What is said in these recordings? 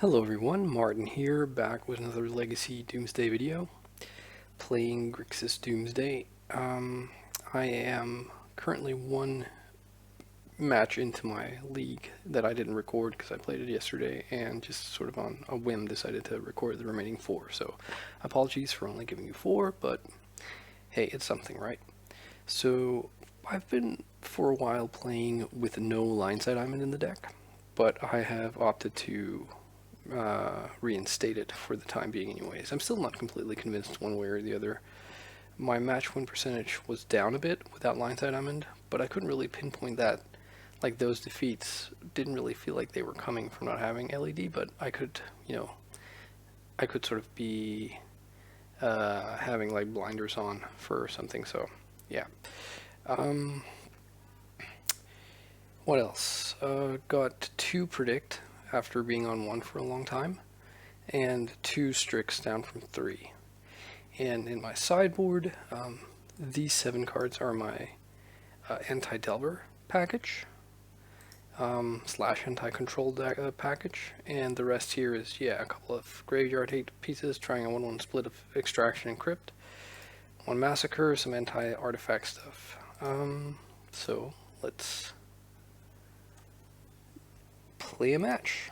Hello everyone, Martin here, back with another Legacy Doomsday video, playing Grixis Doomsday. I am currently one match into my league that I didn't record because I played it yesterday and just sort of on a whim decided to record the remaining four. So apologies for only giving you four, but hey, it's something, right? So I've been for a while playing with no Lineside Diamond in the deck, but I have opted to reinstate it for the time being anyways. I'm still not completely convinced one way or the other. My match win percentage was down a bit without Lineside Diamond, but I couldn't really pinpoint that. Like, those defeats didn't really feel like they were coming from not having LED, but I could, I could sort of be having like blinders on for something, so yeah. Um, what else? Got 2 predict after being on 1 for a long time, and 2 Strix down from 3. And in my sideboard, these 7 cards are my anti-Delver package, slash anti-control package, and the rest here is, yeah, a couple of graveyard hate pieces, trying a 1/1 split of Extraction and Crypt, 1 Massacre, some anti-artifact stuff. So let's play a match.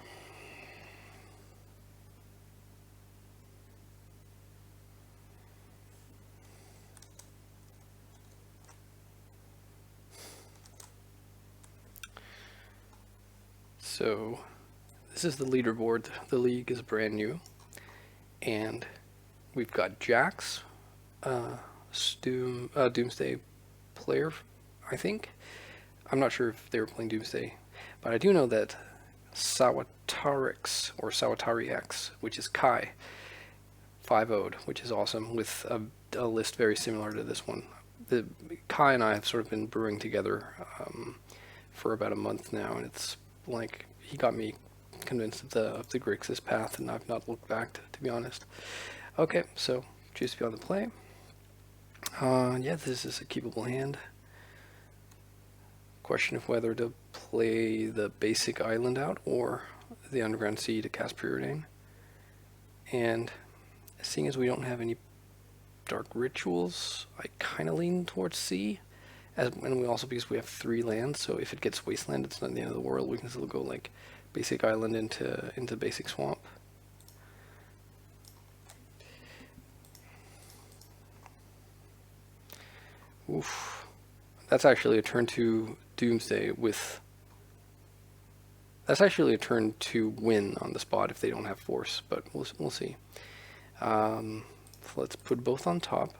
So this is the leaderboard. The league is brand new, and we've got Jax, Doomsday player, I think. I'm not sure if they were playing Doomsday, but I do know that Sawatarix, or Sawatari X, which is Kai, 5-0'd, which is awesome, with a list very similar to this one. Kai and I have sort of been brewing together for about a month now, and it's like he got me convinced of the Grixis path, and I've not looked back, to be honest. Okay, so choose to be on the play. Yeah, this is a keepable hand. Question of whether to play the basic island out or the Underground Sea to cast Preordain. And seeing as we don't have any dark rituals, I kind of lean towards sea. And we also, because we have 3 lands, so if it gets Wasteland, it's not the end of the world. We can still go like basic island into basic swamp. Oof. That's actually a turn 2 Doomsday with... That's actually a turn 2 win on the spot if they don't have force, but we'll see. So let's put both on top.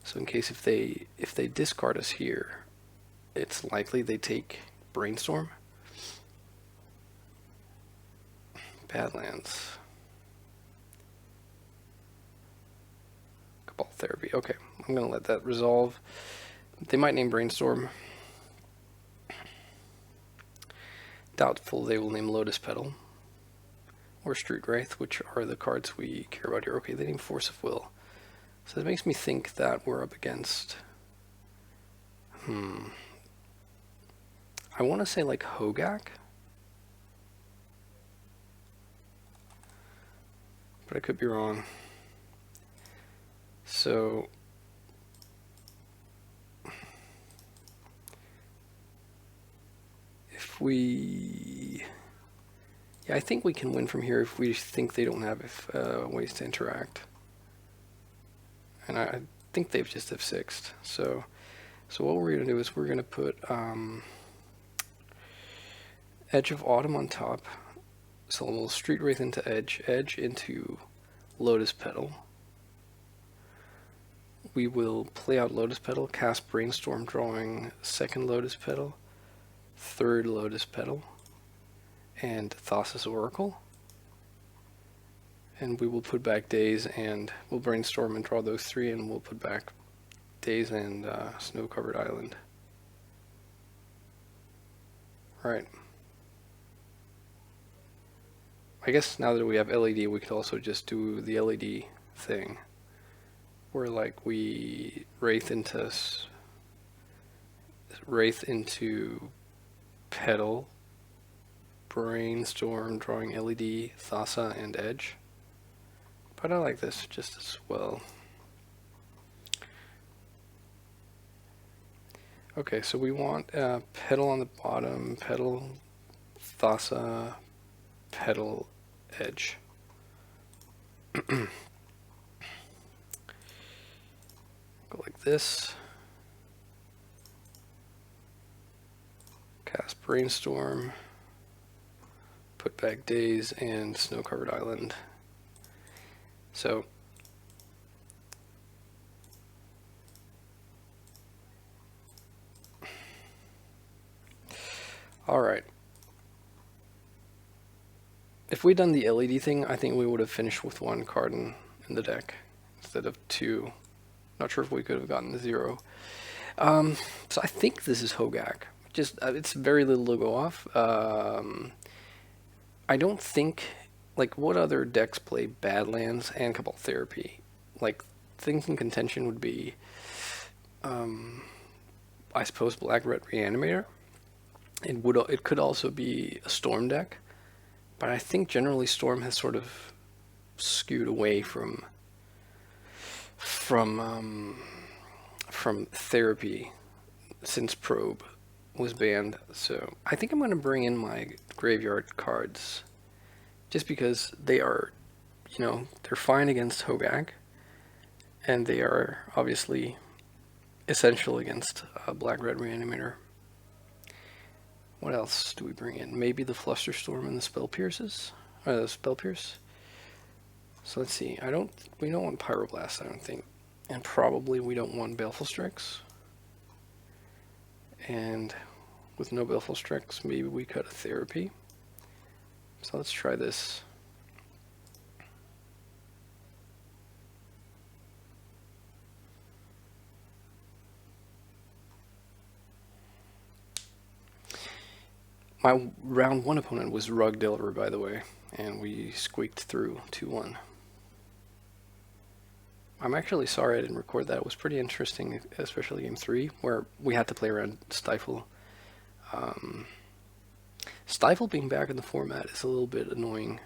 So in case if they discard us here, it's likely they take Brainstorm. Badlands. Cabal Therapy. Okay, I'm going to let that resolve. They might name Brainstorm. Doubtful they will name Lotus Petal. Or Street Wraith, which are the cards we care about here. Okay, they name Force of Will. So that makes me think that we're up against... I want to say like Hogak. But I could be wrong. So... if we... yeah, I think we can win from here if we think they don't have ways to interact. And I think they've just F6'd. So what we're going to do is we're going to put Edge of Autumn on top. So we'll Street Wraith into Edge, Edge into Lotus Petal. We will play out Lotus Petal, cast Brainstorm, drawing 2nd Lotus Petal, 3rd Lotus Petal, and Thassa's Oracle. And we will put back Daze, and we'll Brainstorm and draw those 3, and we'll put back Daze and Snow-Covered Island. Right. I guess now that we have LED, we could also just do the LED thing, where like we Wraith into Petal, Brainstorm, drawing LED, Thassa, and Edge. But I like this just as well. Okay, so we want Petal on the bottom, Petal, Thassa, Petal, Edge. Go like this. Cast Brainstorm, put back Days and Snow Covered Island. So alright. If we'd done the LED thing, I think we would have finished with one card in the deck instead of two. Not sure if we could have gotten to 0. So I think this is Hogak. Just it's very little to go off. I don't think, like, what other decks play Badlands and Cabal Therapy? Like, things in contention would be, I suppose, Black-Red Reanimator. It could also be a Storm deck, but I think generally Storm has sort of skewed away from Therapy since Probe was banned. So I think I'm going to bring in my graveyard cards, just because they are, they're fine against Hogak, and they are obviously essential against Black-Red Reanimator. What else do we bring in? Maybe the Flusterstorm and the Spell Pierces? The Spell Pierce? So let's see. We don't want Pyroblast, I don't think. And probably we don't want Baleful Strix. And with no Baleful Strix, maybe we cut a Therapy. So let's try this. My round 1 opponent was Rug Delver, by the way, and we squeaked through 2-1. I'm actually sorry I didn't record that. It was pretty interesting, especially game 3, where we had to play around Stifle. Stifle being back in the format is a little bit annoying,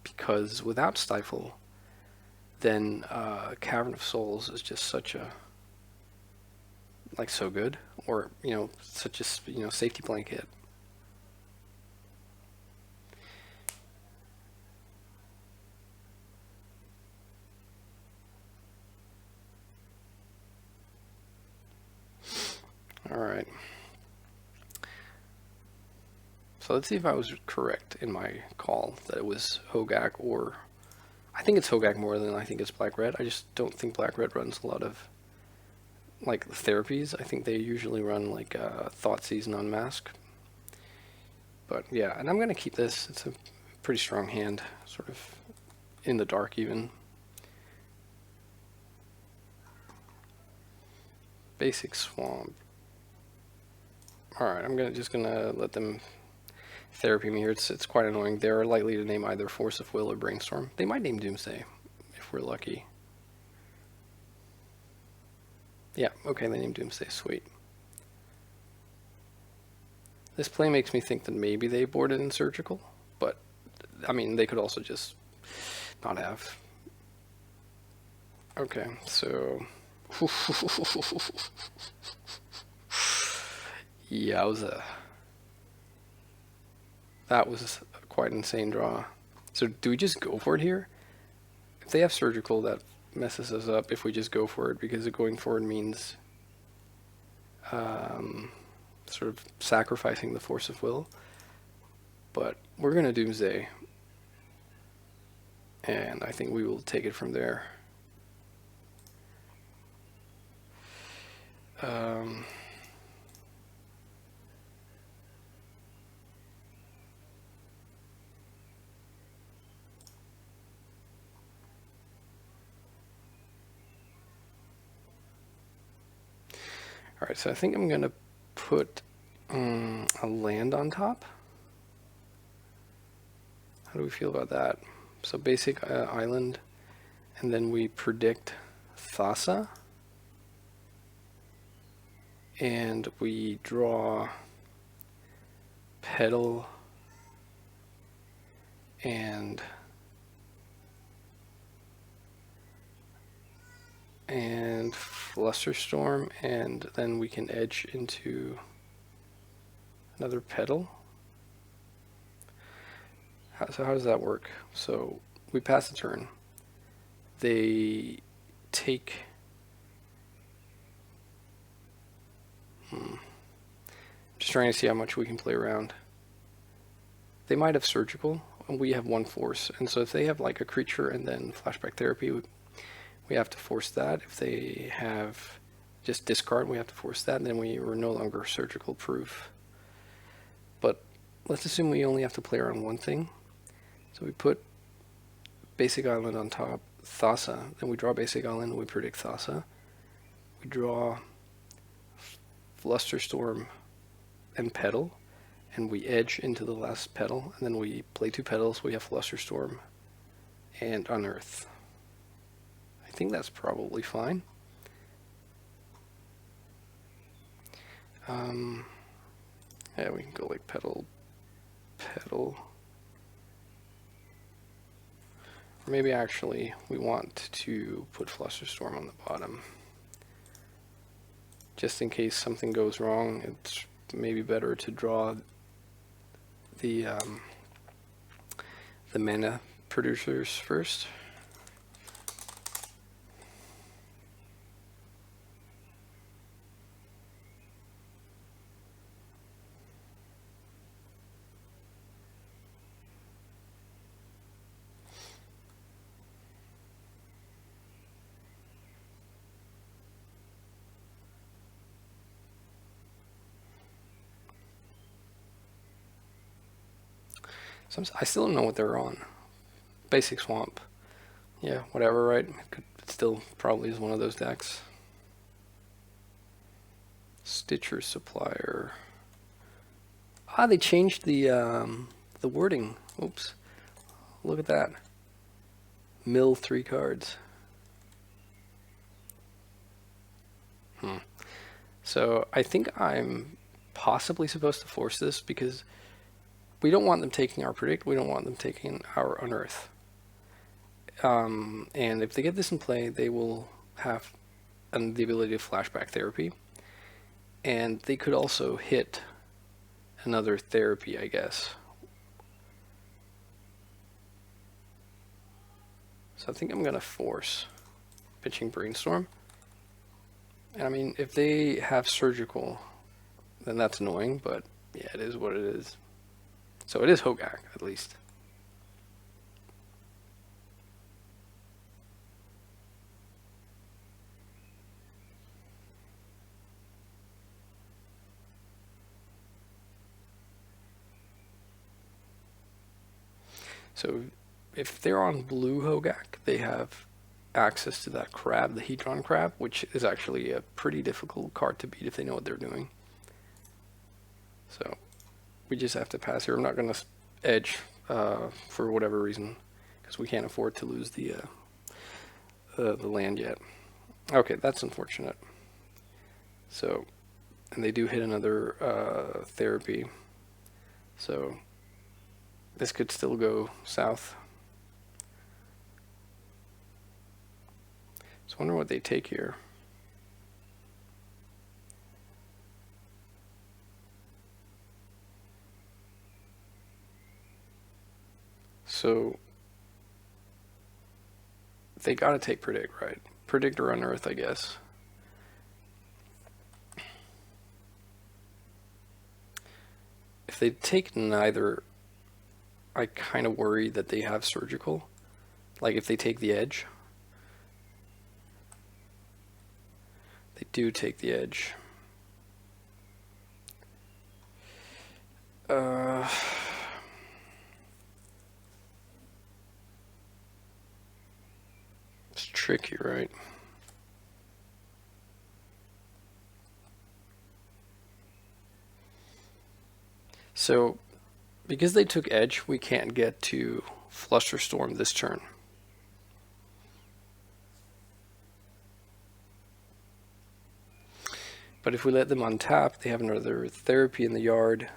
because without Stifle, then Cavern of Souls is just such a, so good, or, such a, safety blanket. Alright. So let's see if I was correct in my call that it was Hogak, or I think it's Hogak more than I think it's Black-Red. I just don't think Black-Red runs a lot of therapies. I think they usually run Thoughtseize and Unmask. But yeah, and I'm going to keep this. It's a pretty strong hand, sort of in the dark even. Basic Swamp. Alright, I'm just gonna let them Therapy me here. It's quite annoying. They're likely to name either Force of Will or Brainstorm. They might name Doomsday, if we're lucky. Yeah, okay, they named Doomsday. Sweet. This play makes me think that maybe they boarded in Surgical, but, I mean, they could also just not have. Okay, so... Yowza. That was quite an insane draw. So do we just go for it here? If they have Surgical, that messes us up if we just go for it, because going forward means sort of sacrificing the Force of Will. But we're going to Doomsday, and I think we will take it from there. Alright, so I think I'm going to put a land on top. How do we feel about that? So basic island, and then we predict Thassa, and we draw Petal, and Flusterstorm, and then we can edge into another petal. So how does that work? So we pass a turn. They take... Just trying to see how much we can play around. They might have surgical, and we have one force. And so if they have like a creature and then flashback therapy, we have to force that. If they have just discard, we have to force that, and then we are no longer surgical proof. But let's assume we only have to play around one thing. So we put Basic Island on top, Thassa, then we draw Basic Island, we predict Thassa. We draw Flusterstorm and Petal, and we edge into the last petal, and then we play 2 petals, we have Flusterstorm and Unearth. I think that's probably fine. Yeah, we can go like petal, petal. Or maybe actually we want to put Flusterstorm on the bottom. Just in case something goes wrong, it's maybe better to draw the mana producers first. I still don't know what they're on. Basic Swamp. Yeah, whatever, right? It still probably is one of those decks. Stitcher Supplier. Ah, they changed the wording. Oops. Look at that. Mill 3 cards. So I think I'm possibly supposed to force this because we don't want them taking our predict, we don't want them taking our unearth. And if they get this in play, they will have the ability to flashback therapy. And they could also hit another therapy, I guess. So I think I'm going to force pitching Brainstorm. And I mean, if they have surgical, then that's annoying, but yeah, it is what it is. So it is Hogak, at least. So if they're on blue Hogak, they have access to that crab, the Hedron crab, which is actually a pretty difficult card to beat if they know what they're doing. So we just have to pass here. I'm not going to edge for whatever reason, because we can't afford to lose the land yet. Okay, that's unfortunate. So, and they do hit another therapy. So this could still go south. So I wonder what they take here. So they gotta take predict, right? Predict or unearth, I guess. If they take neither, I kind of worry that they have surgical. Like if they take the edge. They do take the edge. It's tricky, right? So, because they took edge, we can't get to Flusterstorm this turn. But if we let them untap, they have another therapy in the yard.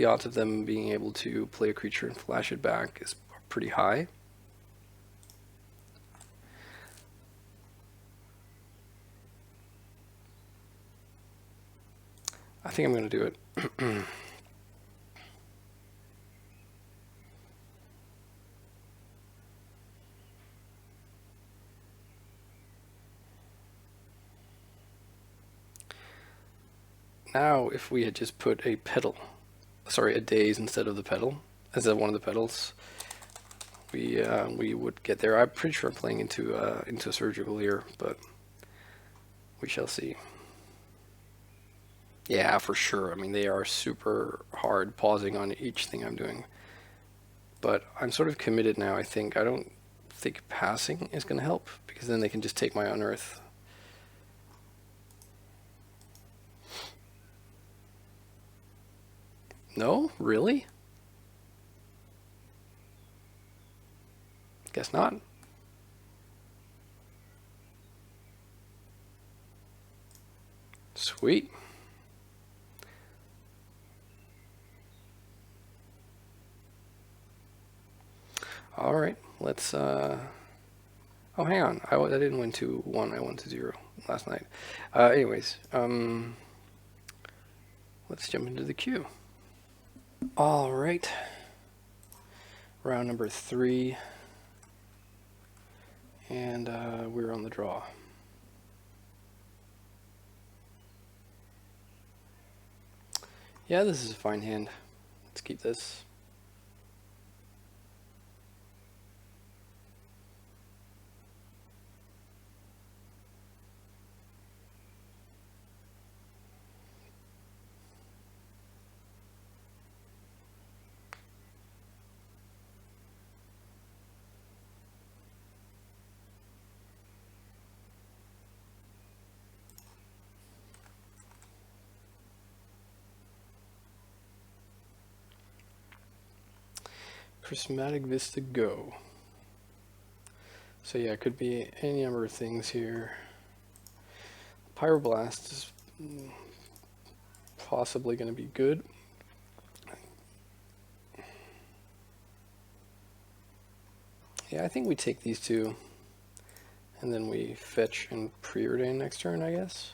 the odds of them being able to play a creature and flash it back is pretty high. I think I'm going to do it. Now, if we had just put a petal, sorry, a daze instead of the petal, as one of the petals, we would get there. I'm pretty sure I'm playing into a surgical here, but we shall see. Yeah, for sure. I mean, they are super hard pausing on each thing I'm doing. But I'm sort of committed now, I think. I don't think passing is going to help, because then they can just take my unearth. No? Really? Guess not. Sweet. All right, let's, oh, hang on. I didn't win 2-1. I won 2-0 last night. Anyways, let's jump into the queue. All right. Round number 3. And we're on the draw. Yeah, this is a fine hand. Let's keep this. Prismatic Vista, go. So yeah, it could be any number of things here. Pyroblast is possibly going to be good. Yeah, I think we take these two, and then we fetch and preordain next turn, I guess.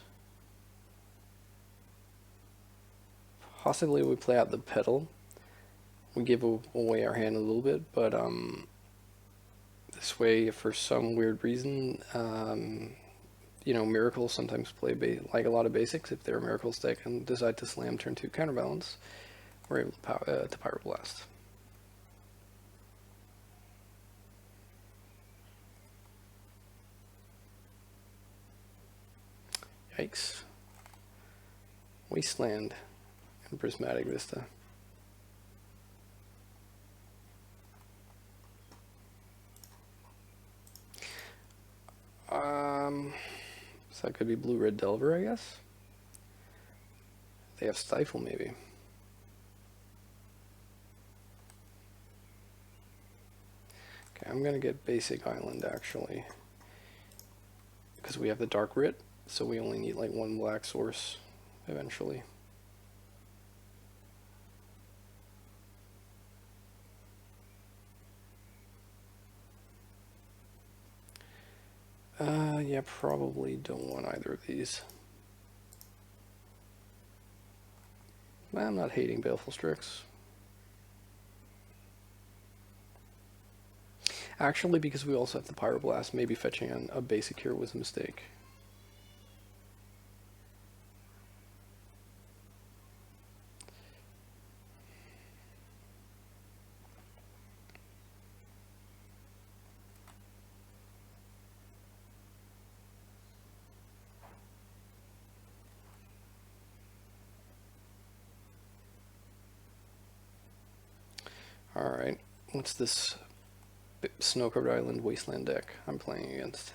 Possibly we play out the petal. We give away our hand a little bit, but this way, if for some weird reason, you know, miracles sometimes play like a lot of basics. If they're a miracles deck and decide to slam turn 2 counterbalance, we're able to Pyroblast. Yikes. Wasteland and Prismatic Vista. So that could be Blue-Red Delver, I guess. They have Stifle, maybe. Okay, I'm gonna get Basic Island, actually. Because we have the Dark Writ, so we only need like 1 black source, eventually. Yeah, probably don't want either of these. I'm not hating Baleful Strix. Actually, because we also have the Pyroblast, maybe fetching a basic here was a mistake. Alright, what's this Snow-Covered Island Wasteland deck I'm playing against?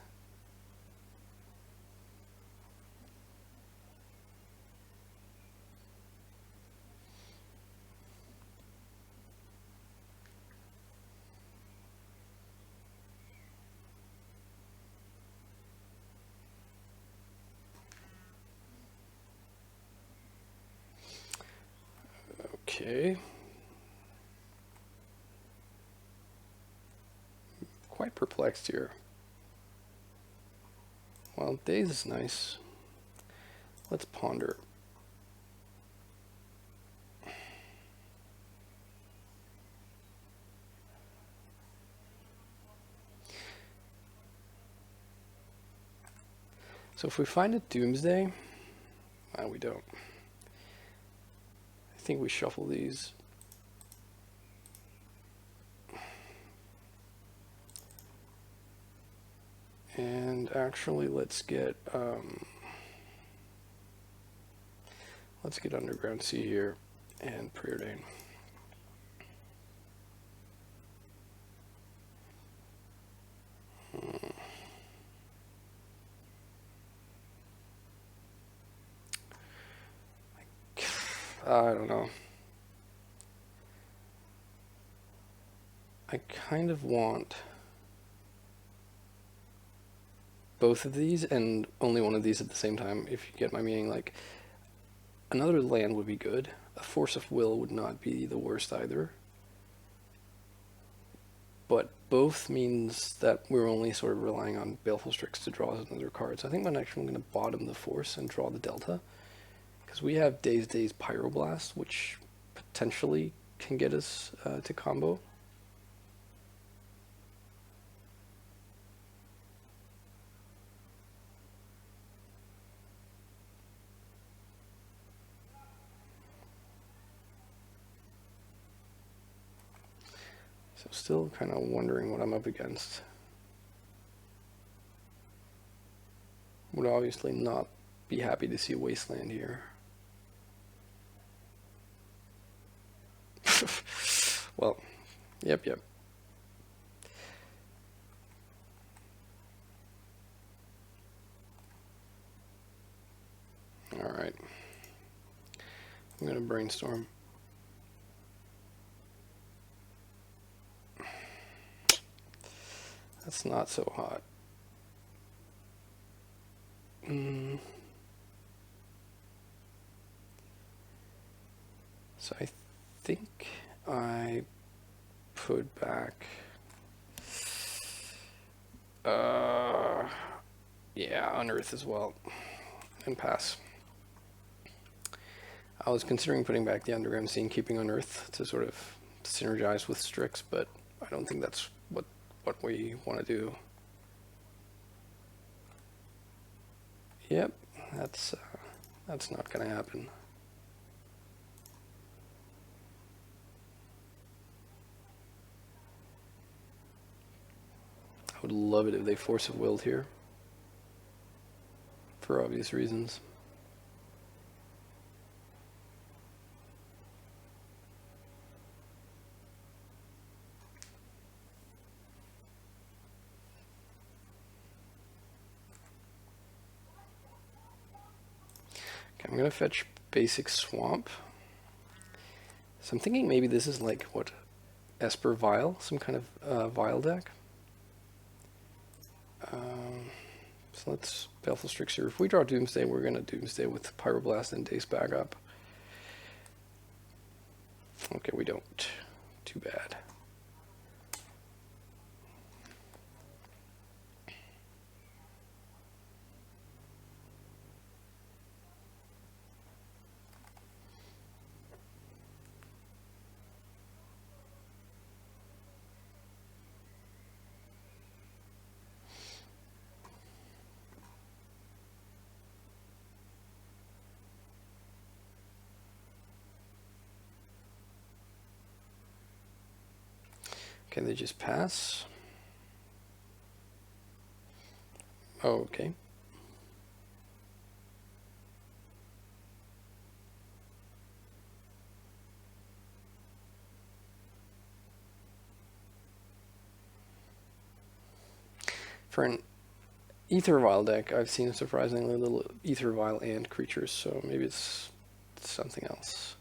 Okay. Quite perplexed here. Well, days is nice. Let's ponder. So if we find a Doomsday, we don't. I think we shuffle these. And actually, let's get Underground Sea here and Preordain. I don't know. I kind of want both of these and only one of these at the same time, if you get my meaning. Like, another land would be good. A Force of Will would not be the worst either. But both means that we're only sort of relying on Baleful Strix to draw another card. So I think I'm actually going to bottom the Force and draw the Delta. Because we have Days Pyroblast, which potentially can get us to combo. So still kind of wondering what I'm up against. Would obviously not be happy to see a Wasteland here. Well, yep. Alright. I'm going to brainstorm. That's not so hot. So I think I put back... yeah, Unearth as well. And pass. I was considering putting back the Underground Sea and keeping Unearth to sort of synergize with Strix, but I don't think that's what we want to do. Yep, that's not going to happen. I would love it if they Force of Willed here, for obvious reasons. Okay, I'm going to fetch basic Swamp. So I'm thinking maybe this is like, what, Esper Vial? Some kind of Vial deck? So let's Baleful Strix here. If we draw Doomsday, we're going to Doomsday with Pyroblast and Dace back up. Okay, we don't. Too bad. Can they just pass? Oh, okay. For an Ether Vial deck, I've seen surprisingly little Ether Vial and creatures, so maybe it's something else.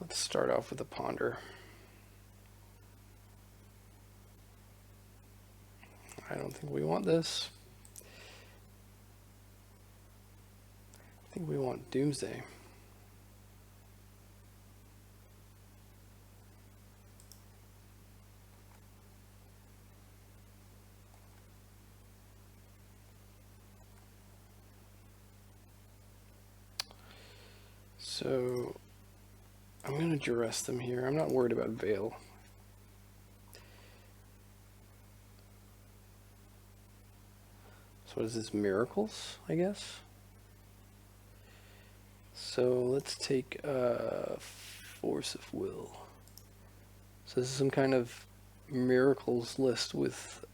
Let's start off with a Ponder. I don't think we want this. I think we want Doomsday. So I'm going to duress them here. I'm not worried about Veil. So what is this? Miracles, I guess? So let's take Force of Will. So this is some kind of miracles list with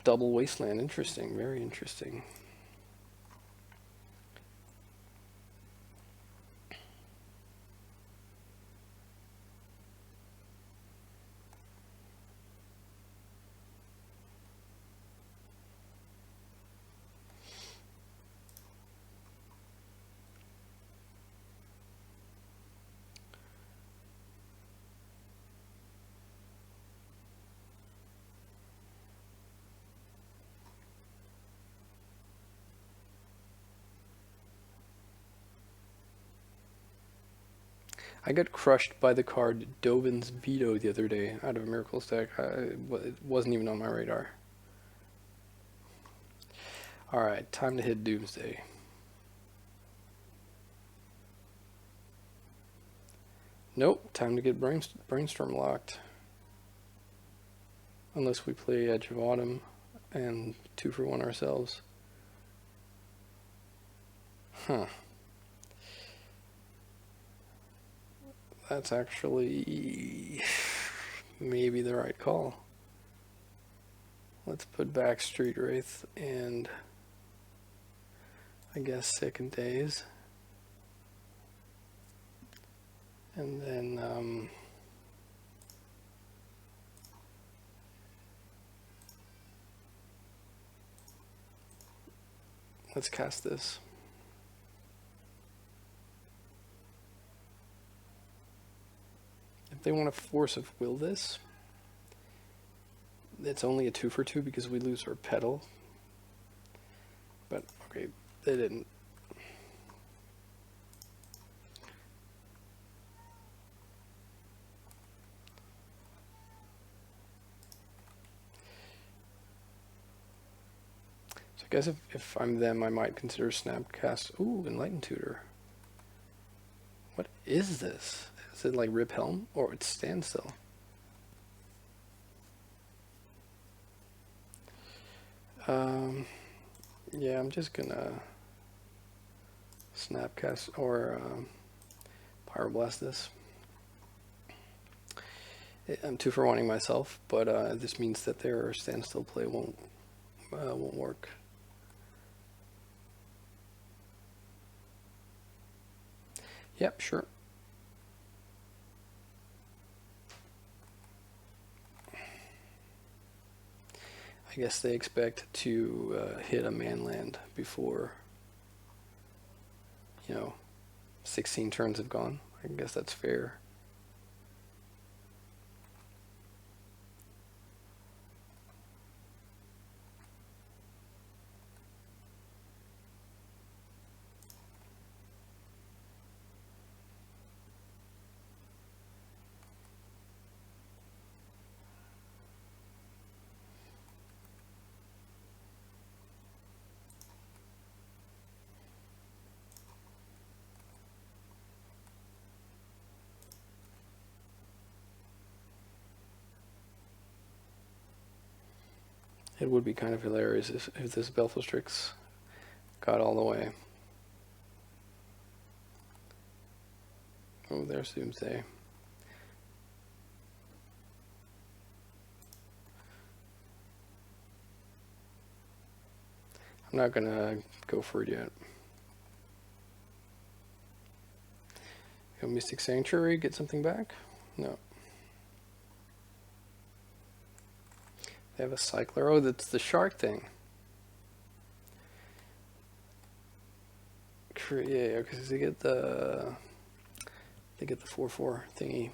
double Wasteland. Interesting, very interesting. I got crushed by the card Dovin's Veto the other day out of a Miracles deck. It wasn't even on my radar. Alright, time to hit Doomsday. Nope, time to get Brainstorm locked. Unless we play Edge of Autumn and 2-for-1 ourselves. Huh. That's actually maybe the right call. Let's put back Street Wraith and I guess Second Days. And then let's cast this. If they want to Force of Will this, it's only a 2-for-2 because we lose our Petal. But okay, they didn't. So I guess if I'm them, I might consider Snapcast. Ooh, Enlightened Tutor. What is this? Is it like Rip Helm or it's Standstill? Yeah, I'm just gonna Snapcast or Pyroblast this. I'm 2-for-1ing myself, but this means that their Standstill play won't work. Yep, sure. I guess they expect to hit a manland before, 16 turns have gone. I guess that's fair. It would be kind of hilarious if this Belphostrix got all the way. Oh, there's Doomsday. I'm not gonna go for it yet. Go Mystic Sanctuary, get something back? No. They have a Cycler. Oh, that's the shark thing. Yeah, because they get the 4/4 thingy.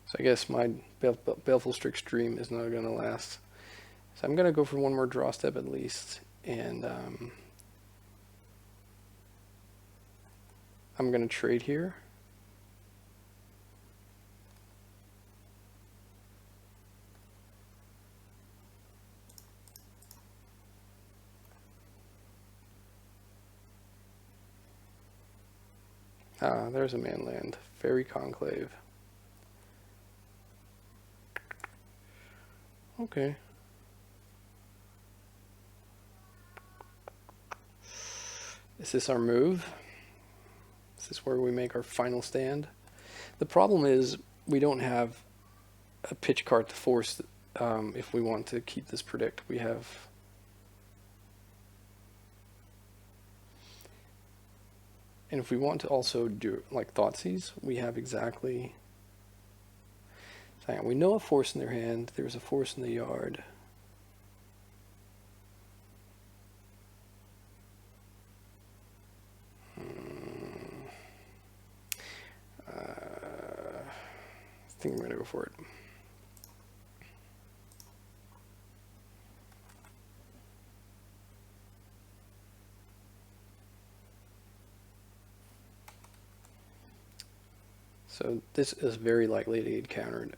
So I guess my Baleful Strix Dream is not going to last. So I'm going to go for one more draw step at least, and I'm going to trade here. Ah, there's a man land. Fairy Conclave. Okay. Is this our move? Is this where we make our final stand? The problem is we don't have a pitch card to force if we want to keep this predict. We have... And if we want to also do like Thoughtseize, we have exactly... So hang on, we know a force in their hand. There's a force in the yard. I think I'm going to go for it. So this is very likely to get countered.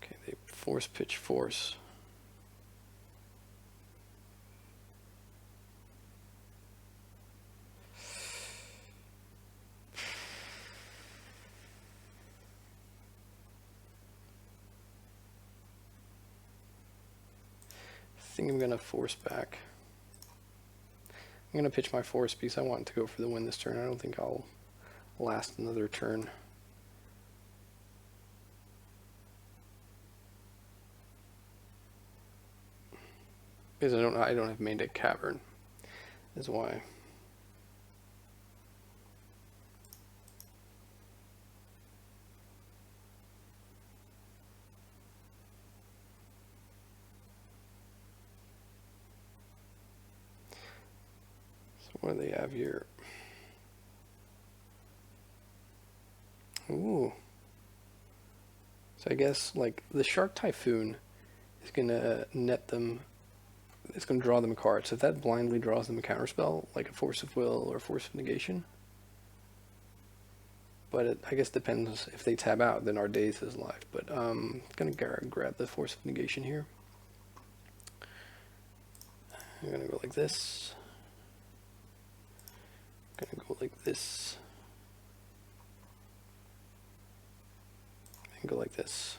Okay, they force pitch force. I think I'm going to force back. I'm going to pitch my force because I want to go for the win this turn. I don't think I'll last another turn. Because I don't have main deck Cavern, is why. So what do they have here? Ooh. So I guess like the Shark Typhoon is gonna net them. It's gonna draw them a card. So if that blindly draws them a counterspell, like a Force of Will or Force of Negation. But it, I guess, depends. If they tab out, then our days is live. But I'm gonna grab the Force of Negation here. I'm gonna go like this. I'm gonna go like this. And go like this.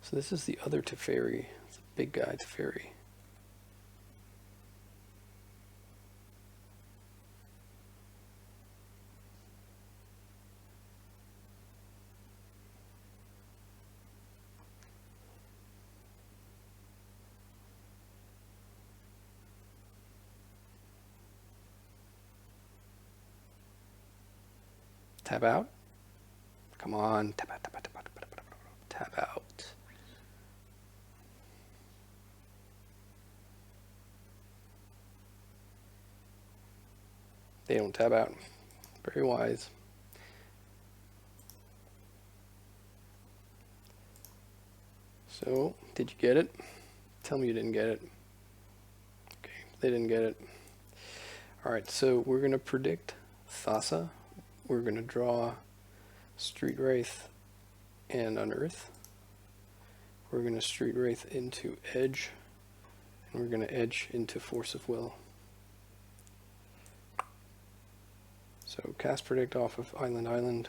So this is the other Teferi. It's a big guy Teferi. Tap out. Come on. Tap out, tap out, tap out, tap out, tap out. They don't tab out. Very wise. So, did you get it? Tell me you didn't get it. Okay, they didn't get it. Alright, so we're going to predict Thassa. We're going to draw Street Wraith and Unearth. We're going to Street Wraith into Edge. And we're going to Edge into Force of Will. So cast Predict off of Island,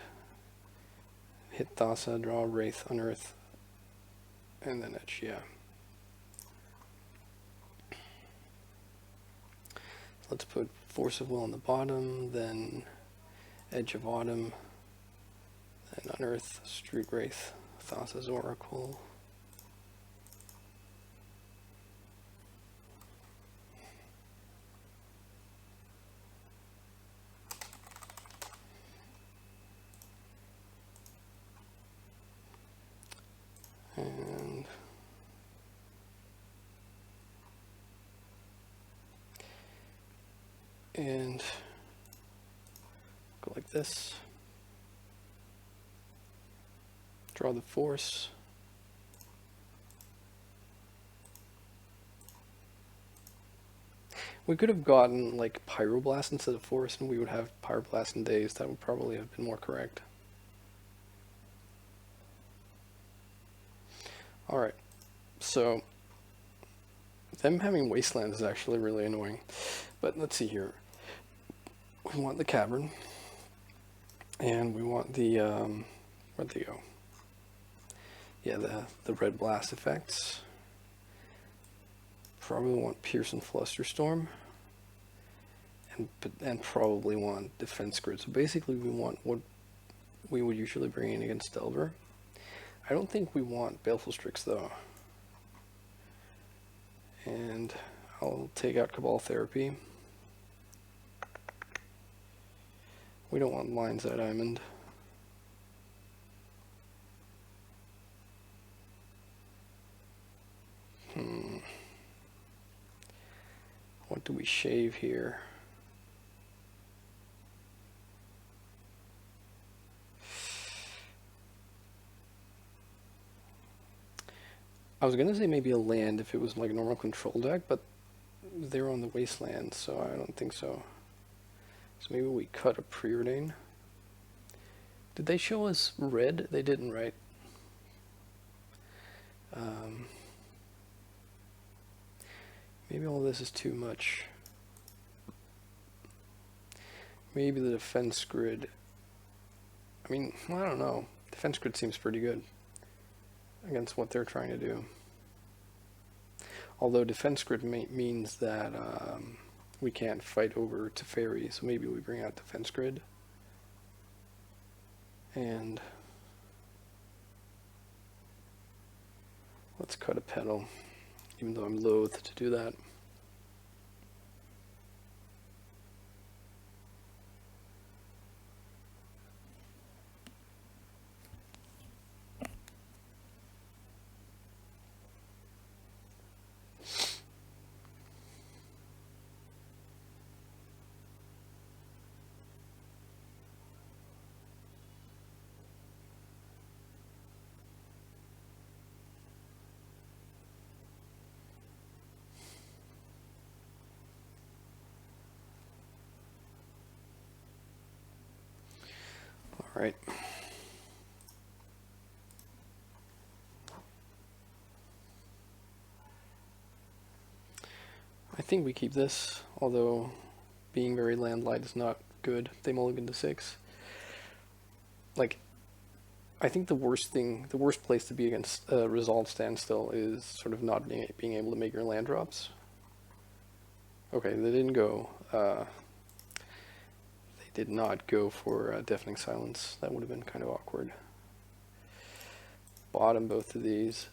hit Thassa, draw Wraith, Unearth, and then Edge, yeah. Let's put Force of Will on the bottom, then Edge of Autumn, then Unearth, Street Wraith, Thassa's Oracle. And go like this. Draw the force. We could have gotten like Pyroblast instead of force, and we would have Pyroblast in days. That would probably have been more correct. Alright, so them having Wasteland is actually really annoying. But let's see here. We want the Cavern, and we want the, where'd they go? Yeah, the Red Blast effects. Probably want Pierce and Flusterstorm, and probably want Defense Grid. So basically we want what we would usually bring in against Delver. I don't think we want Baleful Strix though. And I'll take out Cabal Therapy. We don't want Lion's Eye Diamond. What do we shave here? I was gonna say maybe a land if it was like a normal control deck, but they're on the Wasteland, so I don't think so. So maybe we cut a Preordain. Did they show us red? They didn't, right? Maybe all this is too much. Maybe the Defense Grid. I mean, I don't know. Defense Grid seems pretty good against what they're trying to do. Although Defense Grid means that we can't fight over Teferi, so maybe we bring out Defense Grid. And let's cut a Petal, even though I'm loath to do that. All right. I think we keep this, although being very landlight is not good. They mulligan to 6. Like, I think the worst place to be against Resolve Standstill is sort of not being able to make your land drops. Okay, they didn't go. They did not go for Deafening Silence. That would have been kind of awkward. Bottom both of these.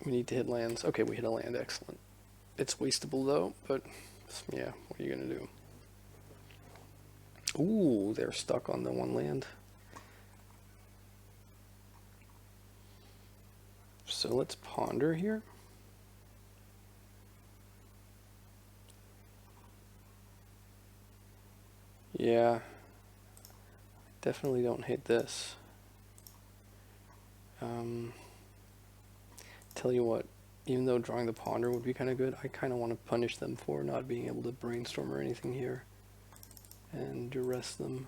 We need to hit lands. Okay, we hit a land. Excellent. It's wastable though, but yeah, what are you gonna do? Ooh, they're stuck on the one land. So let's ponder here. Yeah, definitely don't hate this. Tell you what, even though drawing the Ponder would be kind of good, I kind of want to punish them for not being able to brainstorm or anything here and duress them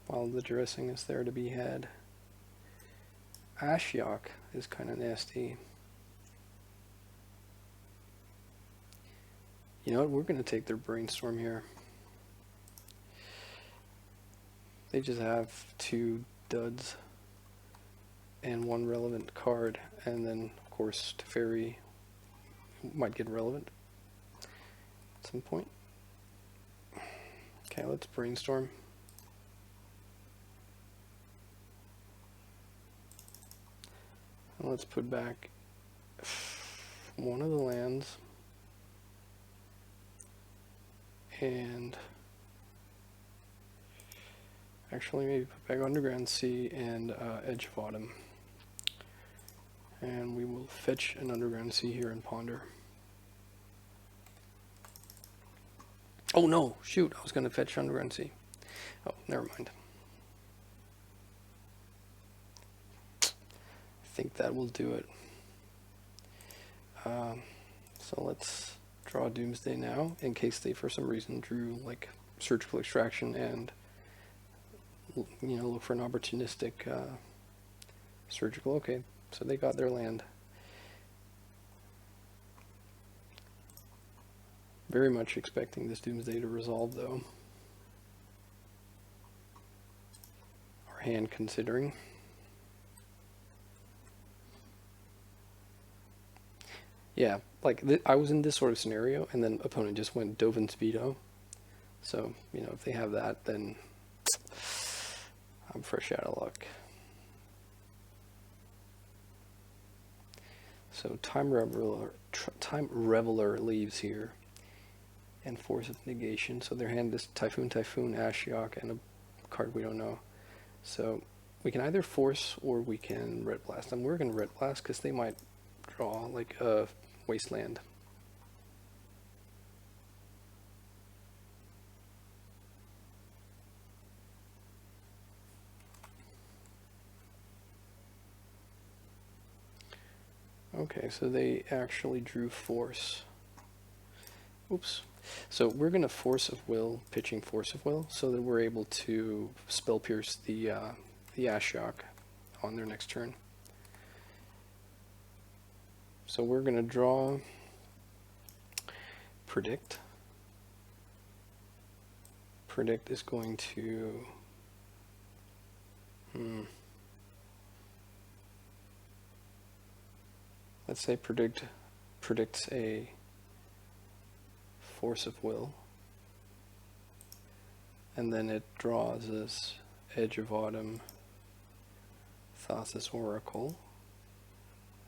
while the duressing is there to be had. Ashiok is kind of nasty. You know what, we're going to take their brainstorm here. They just have 2 duds and 1 relevant card, and then of course Teferi might get relevant at some point. Okay, let's brainstorm. let's put back one of the lands, and actually maybe put back Underground Sea and Edge of Autumn. And we will fetch an Underground Sea here and ponder. Oh no, shoot, I was going to fetch Underground Sea. Oh, never mind. I think that will do it. So let's draw Doomsday now, in case they for some reason drew like Surgical Extraction and, you know, look for an opportunistic surgical. Okay, so they got their land. Very much expecting this Doomsday to resolve, though. Our hand considering. Yeah, like I was in this sort of scenario, and then opponent just went Dovin Speedo. So, you know, if they have that, then I'm fresh out of luck. So Time Reveler leaves here, and Force of Negation. So their hand is Typhoon, Ashiok, and a card we don't know. So we can either force or we can Red Blast. I'm working Red Blast because they might draw like a Wasteland. Okay, so they actually drew Force. Oops. So we're going to Force of Will, pitching Force of Will, so that we're able to Spell Pierce the Ashiok on their next turn. So we're going to draw Predict. Predict is going to... Let's say predicts a Force of Will, and then it draws this Edge of Autumn, Thassa's Oracle,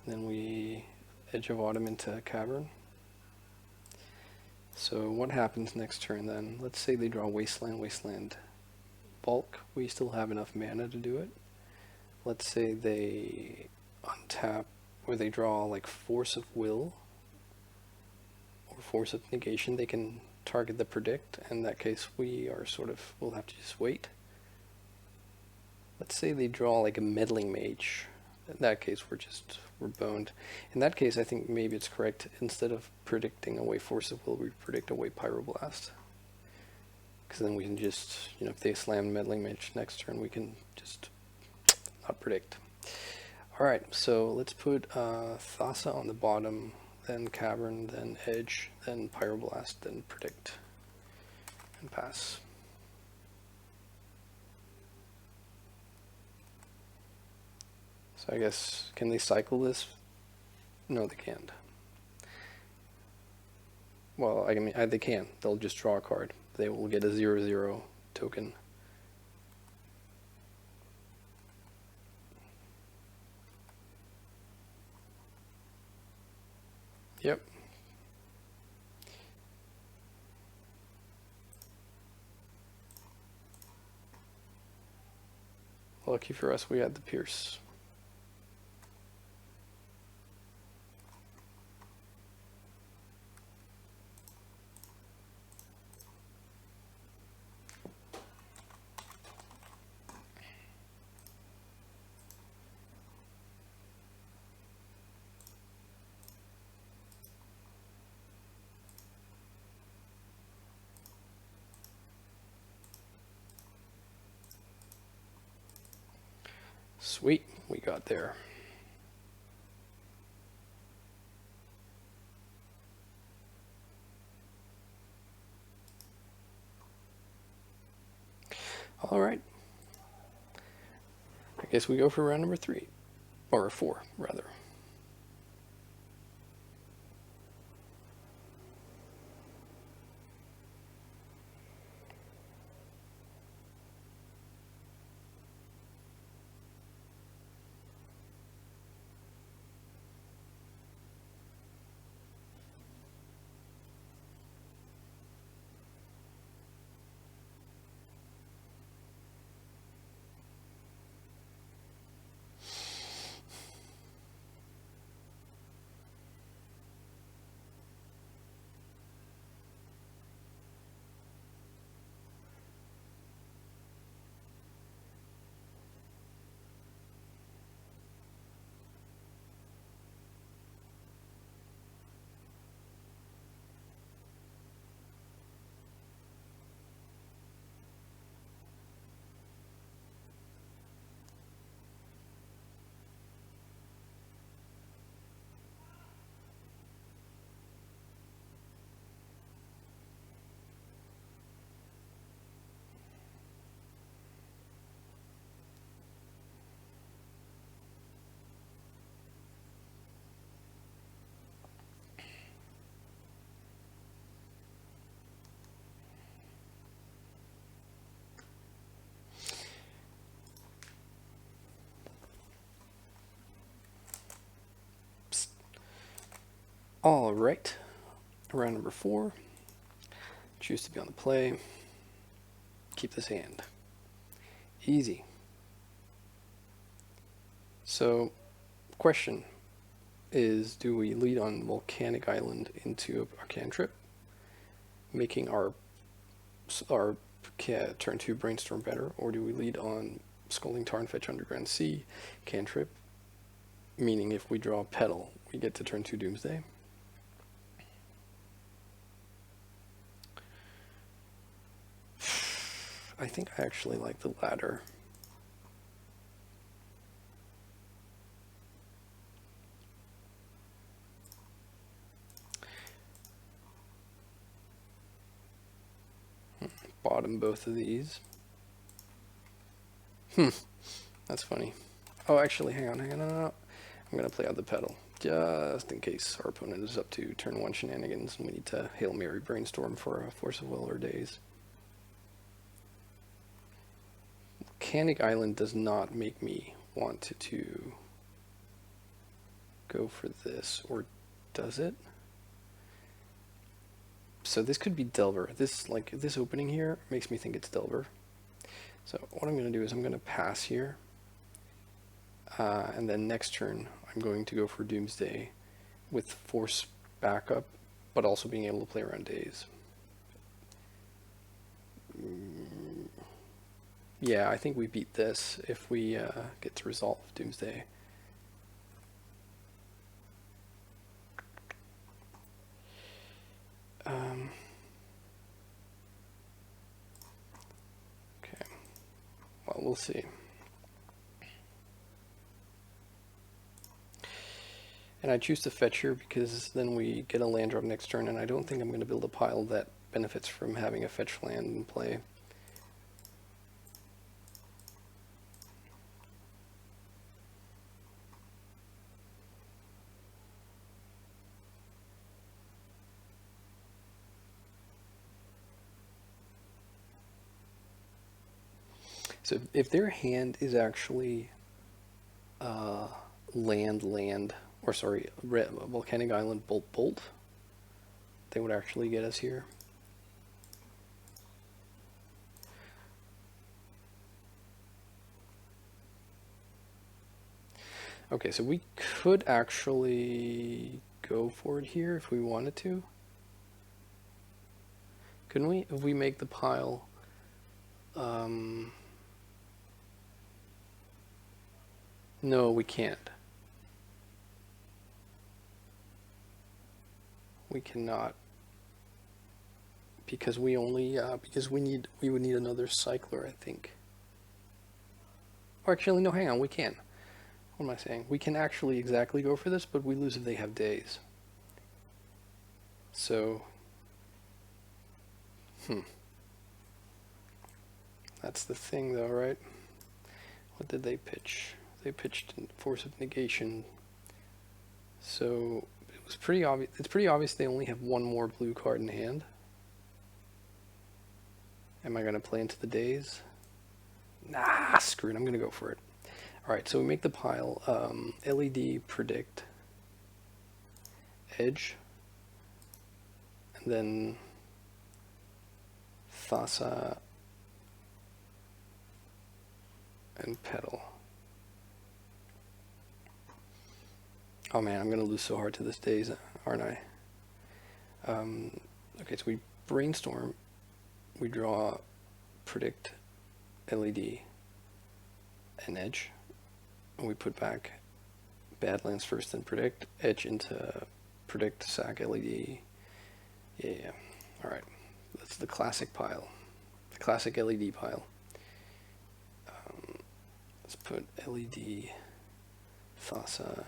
and then we Edge of Autumn into Cavern. So what happens next turn then? Let's say they draw Wasteland, Bulk. We still have enough mana to do it. Let's say they untap, or they draw like Force of Will or Force of Negation. They can target the Predict. In that case, we'll have to just wait. Let's say they draw like a Meddling Mage. In that case, we're boned. In that case, I think maybe it's correct. Instead of predicting away Force of Will, we predict away Pyroblast. Because then we can just, you know, if they slam Meddling Mage next turn, we can just not predict. Alright, so let's put Thassa on the bottom, then Cavern, then Edge, then Pyroblast, then Predict, and pass. So I guess, can they cycle this? No, they can't. Well, I mean, they can. They'll just draw a card. They will get a 0/0 token. Yep. Lucky for us, we had the Pierce. Sweet, we got there. All right. I guess we go for round number 3, or 4, rather. All right, round number 4. Choose to be on the play. Keep this hand. Easy. So, question is, do we lead on Volcanic Island into a cantrip, making our turn 2 Brainstorm better, or do we lead on Scalding Tarn, Fetch Underground Sea, cantrip, meaning if we draw a Petal, we get to turn 2 Doomsday? I think I actually like the latter. Bottom both of these. That's funny. Oh, actually, hang on. No. I'm going to play out the Petal, just in case our opponent is up to turn 1 shenanigans and we need to Hail Mary Brainstorm for a Force of Will or Daze. Volcanic Island does not make me want to go for this, or does it? So this could be Delver. This opening here makes me think it's Delver. So what I'm going to do is I'm going to pass here, and then next turn I'm going to go for Doomsday with Force backup, but also being able to play around Daze. Yeah, I think we beat this if we get to resolve Doomsday. Okay, well, we'll see. And I choose to fetch here because then we get a land drop next turn, and I don't think I'm going to build a pile that benefits from having a fetch land in play. So if their hand is actually Volcanic Island, Bolt, they would actually get us here. Okay, so we could actually go for it here if we wanted to. Couldn't we? If we make the pile... No, we can't. We cannot, because we only we would need another cycler, I think. Or actually, no, hang on, we can. What am I saying? We can actually exactly go for this, but we lose if they have Daze. So, that's the thing, though, right? What did they pitch? They pitched Force of Negation. So it was pretty obvious. It's pretty obvious they only have one more blue card in hand. Am I going to play into the Daze? Nah, screw it. I'm going to go for it. All right, so we make the pile. LED, Predict, Edge, and then Thassa and Petal. Oh man, I'm going to lose so hard to this Daze, aren't I? Okay, so we Brainstorm, we draw Predict, LED, and Edge, and we put back Badlands first, then Predict, Edge into Predict, sack, LED. Yeah. Alright, that's the classic pile, the classic LED pile. Let's put LED, Thassa,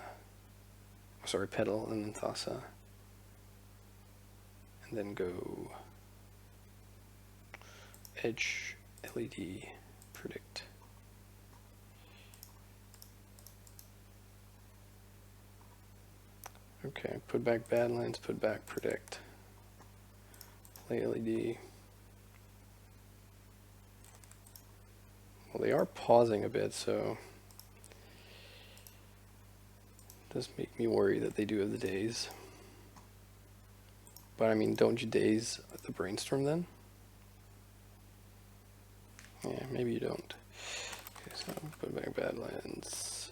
sorry, Petal, and then Thassa, and then go Edge, LED, Predict. Okay, put back Badlands, put back Predict, play LED. Well, they are pausing a bit, so it does make me worry that they do have the Daze. But I mean, don't you daze the brainstorm then? Yeah, maybe you don't. Okay, so put back Badlands.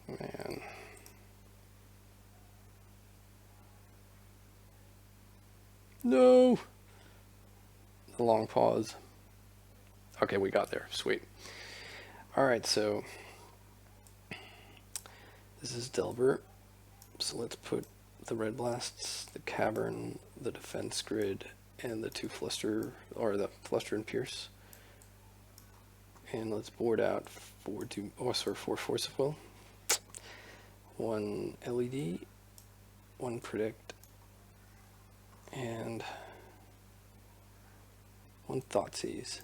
Man. No! The long pause. Okay, we got there. Sweet. Alright, so this is Delver. So let's put the Red Blasts, the Cavern, the Defense Grid, and the two Fluster, or the Fluster and Pierce. And let's board out four Force of Will. One LED, one Predict, and one Thoughtseize.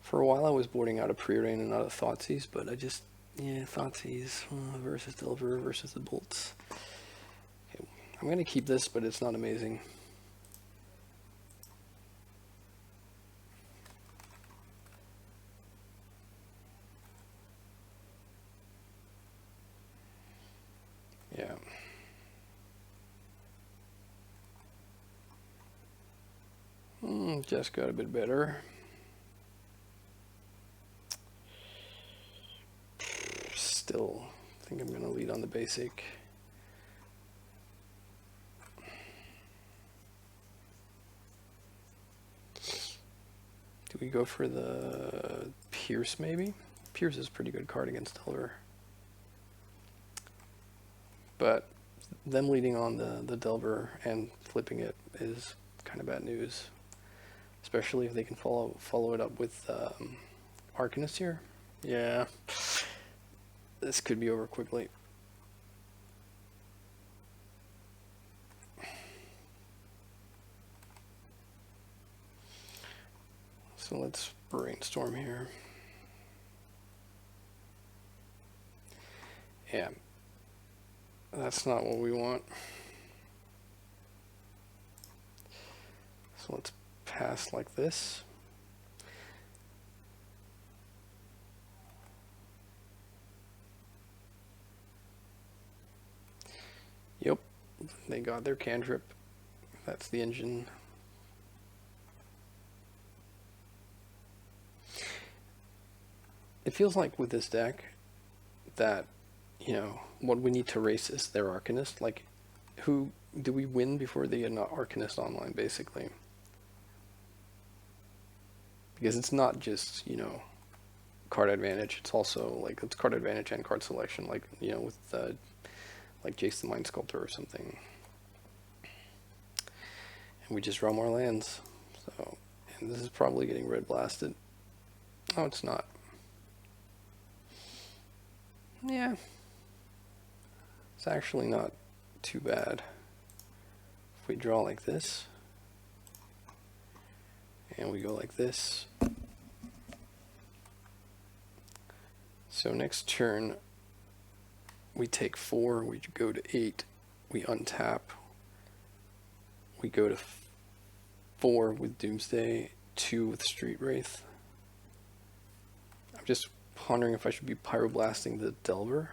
For a while I was boarding out a Preordain and not a Thoughtseize, but I just, Thoughtseize versus Delver versus the Bolts. Okay, I'm going to keep this, but it's not amazing. Yeah. Just got a bit better. Still, I think I'm going to lead on the basic. Do we go for the Pierce maybe? Pierce is a pretty good card against Delver. But them leading on the Delver and flipping it is kind of bad news. Especially if they can follow it up with Arcanist here. Yeah. This could be over quickly. So let's brainstorm here. Yeah. That's not what we want. So let's pass like this. Yep, they got their cantrip. That's the engine. It feels like with this deck that, what we need to race is their Arcanist. Like, who do we win before they get an Arcanist online, basically? Because it's not just, card advantage. It's also, like, it's card advantage and card selection, like, with, like, Jace the Mind Sculptor or something. And we just draw more lands. So, and this is probably getting red blasted. Oh, it's not. Yeah. It's actually not too bad. If we draw like this, and we go like this. So next turn, we take 4, we go to 8, we untap, we go to 4 with Doomsday, 2 with Street Wraith. I'm just pondering if I should be Pyroblasting the Delver.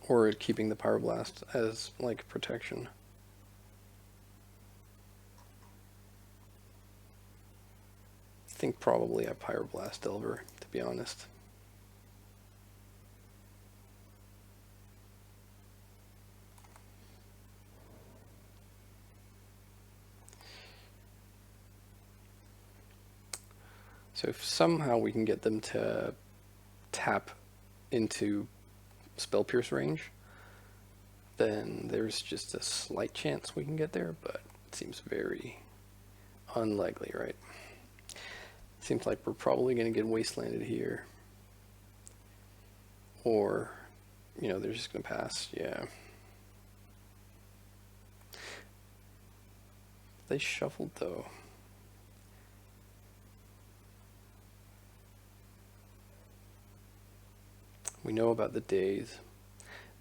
Or keeping the Pyroblast as, like, protection. I think probably I Pyroblast Delver, to be honest. So if somehow we can get them to tap into Spell Pierce range, then there's just a slight chance we can get there, but it seems very unlikely, right? Seems like we're probably going to get wastelanded here. Or, they're just going to pass, yeah. They shuffled, though. We know about the days.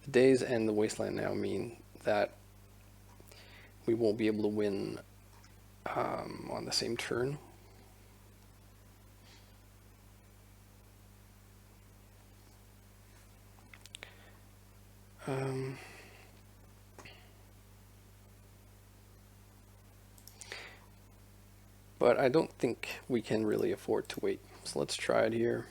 The days and the wasteland now mean that we won't be able to win on the same turn. But I don't think we can really afford to wait. So let's try it here.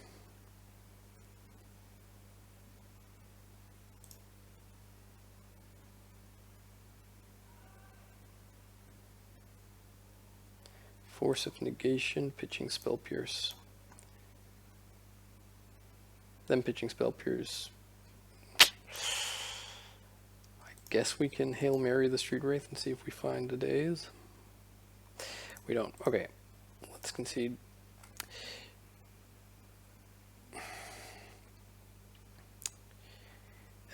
Force of negation, pitching spell pierce. Then pitching spell pierce. I guess we can Hail Mary the Street Wraith and see if we find the days. We don't. Okay, let's concede.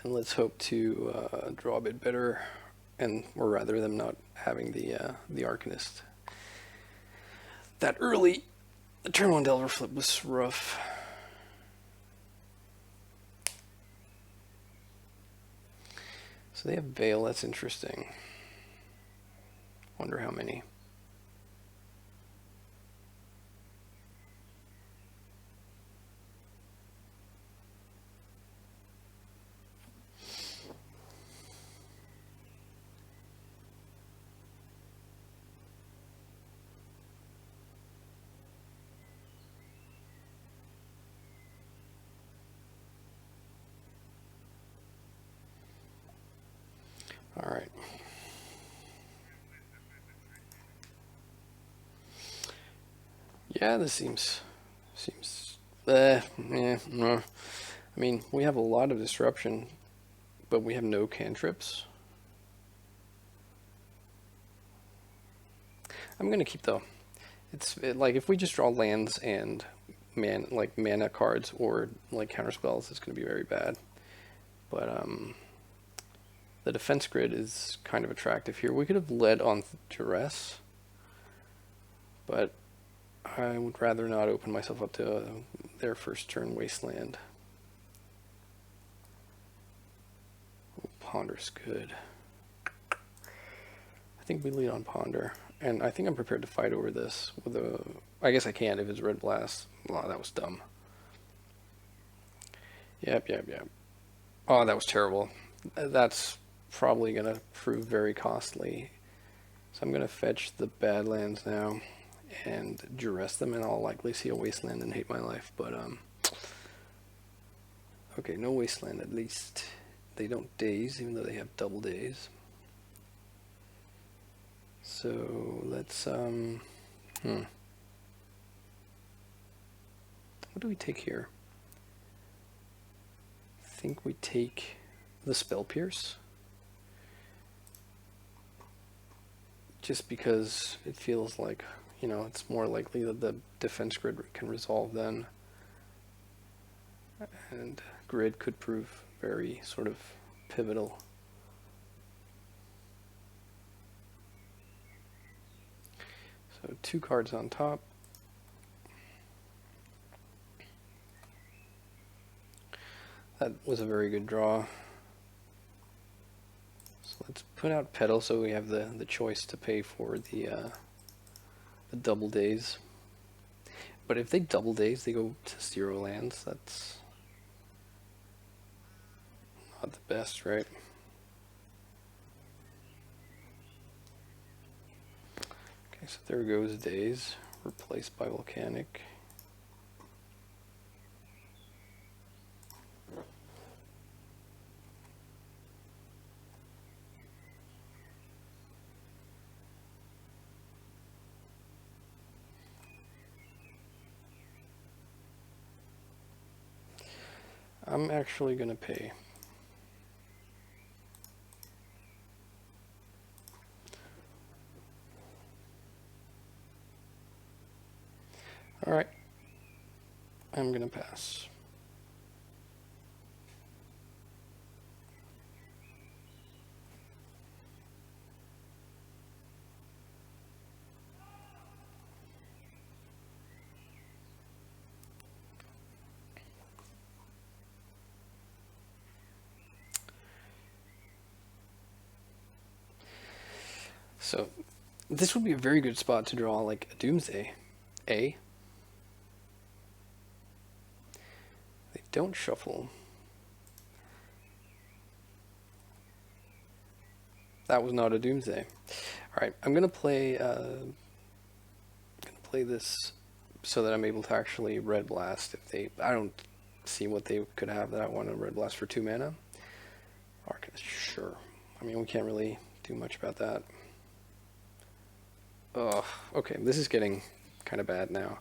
And let's hope to draw a bit better, or rather them not having the Arcanist. That early turn 1 Delver flip was rough. So they have Veil, that's interesting. Wonder how many. All right. Yeah, this seems no. I mean, we have a lot of disruption, but we have no cantrips. I'm gonna keep though. Like if we just draw lands and mana cards or like counter spells, it's gonna be very bad. But the defense grid is kind of attractive here. We could have led on duress, but I would rather not open myself up to their first turn wasteland. Ooh, Ponder's good. I think we lead on Ponder, and I think I'm prepared to fight over this with a. I guess I can't if it's Red Blast. Oh, that was dumb. Yep. Oh, that was terrible. That's probably going to prove very costly. So I'm going to fetch the Badlands now and duress them, and I'll likely see a Wasteland and hate my life. But, okay, no Wasteland at least. They don't daze, even though they have double daze. So let's, what do we take here? I think we take the Spell Pierce. Just because it feels like, you know, it's more likely that the defense grid can resolve then. And grid could prove very sort of pivotal. So 2 cards on top. That was a very good draw. So let's put out Petal so we have the choice to pay for the double days. But if they double days, they go to 0 lands. That's not the best, right? Okay, so there goes days, replaced by Volcanic. I'm actually going to pay. All right. I'm going to pass. This would be a very good spot to draw like a Doomsday. A. They don't shuffle. That was not a Doomsday. Alright, I'm gonna play this so that I'm able to actually Red Blast if they I don't see what they could have that I want to Red Blast for 2 mana. Arcanist, sure. I mean we can't really do much about that. Ugh, okay, this is getting kind of bad now.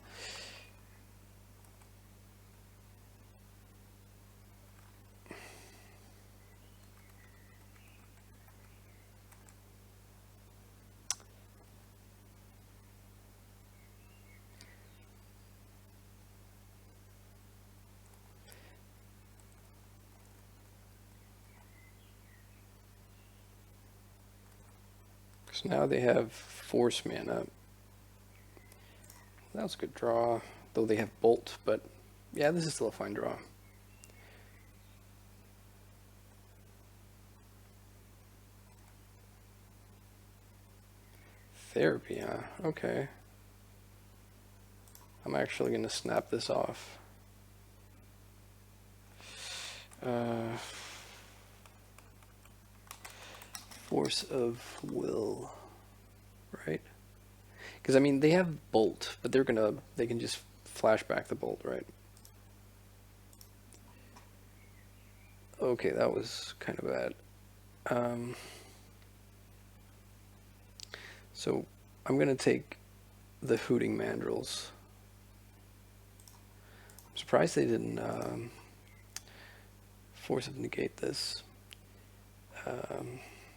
So now they have Force mana. That was a good draw, though they have Bolt, but yeah, this is still a fine draw. Therapy, huh? Okay. I'm actually going to snap this off. Force of Will, right? Because I mean they have Bolt, but they can just flash back the Bolt, right? Okay, that was kind of bad. So I'm gonna take the Hooting Mandrills. I'm surprised they didn't Force of Negate this.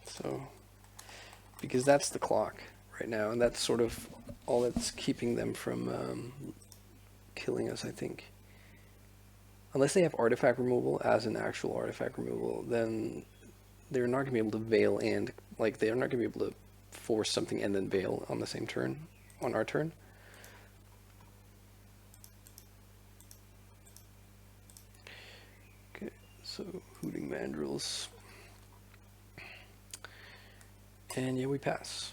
So because that's the clock right now, and that's sort of all that's keeping them from killing us, I think. Unless they have artifact removal as an actual artifact removal, then they're not going to be able to veil and, like, they're not going to be able to force something and then veil on the same turn, on our turn. Okay, so Hooting Mandrills. And yeah, we pass.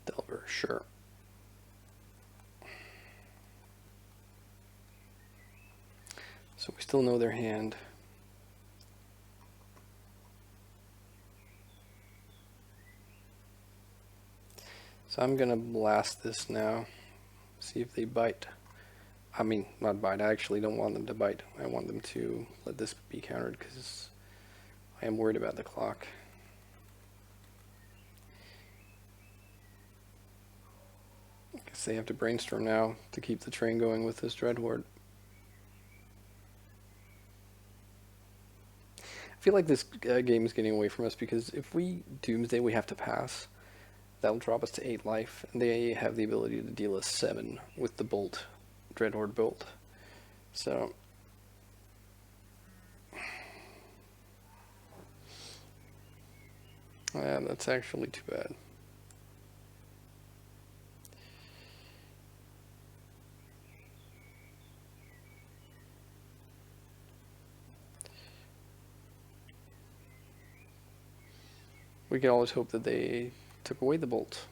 Delver, sure. So we still know their hand. So I'm gonna blast this now. See if they bite. I mean, not bite. I actually don't want them to bite. I want them to let this be countered because I am worried about the clock. I guess they have to brainstorm now to keep the train going with this Dreadhorde. I feel like this game is getting away from us because if we Doomsday, we have to pass. That'll drop us to 8 life, and they have the ability to deal us 7 with the Bolt, Dreadhorde Bolt. So that's actually too bad. We can always hope that they took away the Bolt.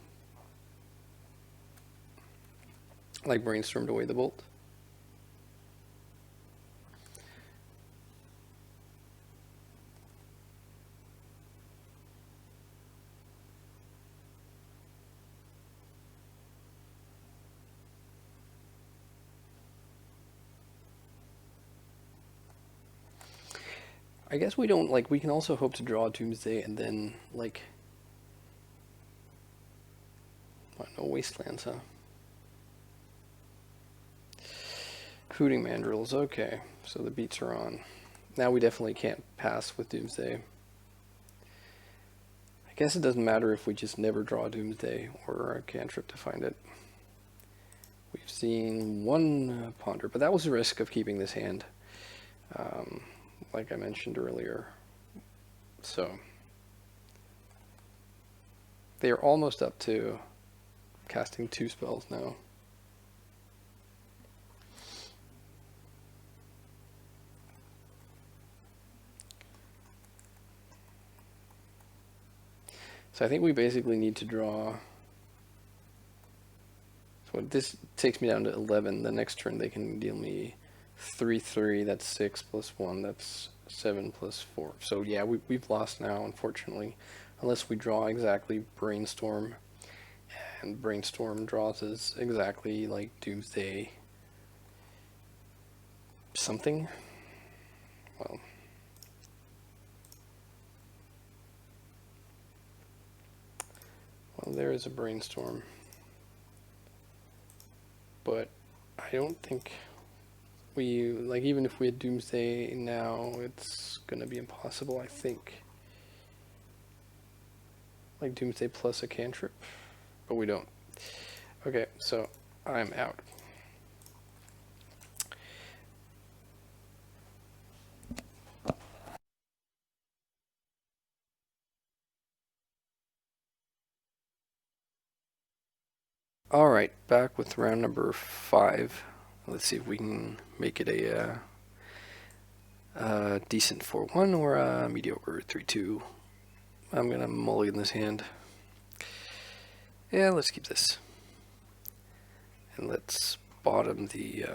Like brainstormed away the Bolt. I guess we don't, like, we can also hope to draw Doomsday and then, like, I don't know, Wastelands, huh? Hooting Mandrills, okay. So the beats are on. Now we definitely can't pass with Doomsday. I guess it doesn't matter if we just never draw Doomsday or a cantrip to find it. We've seen one Ponder, but that was the risk of keeping this hand, like I mentioned earlier. So they are almost up to casting 2 spells now. So I think we basically need to draw. So this takes me down to 11. The next turn they can deal me 3/3. That's 6 plus 1. That's 7 plus 4. So yeah, we've lost now, unfortunately, unless we draw exactly Brainstorm, and Brainstorm draws us exactly like Doomsday something. Well, there is a Brainstorm, but I don't think we, like, even if we had Doomsday now, it's gonna be impossible, I think. Like Doomsday plus a cantrip, but we don't. Okay, so I'm out. Alright, back with round number 5. Let's see if we can make it a decent 4-1 or a mediocre 3-2. I'm gonna mulligan this hand. Yeah, let's keep this. And let's bottom the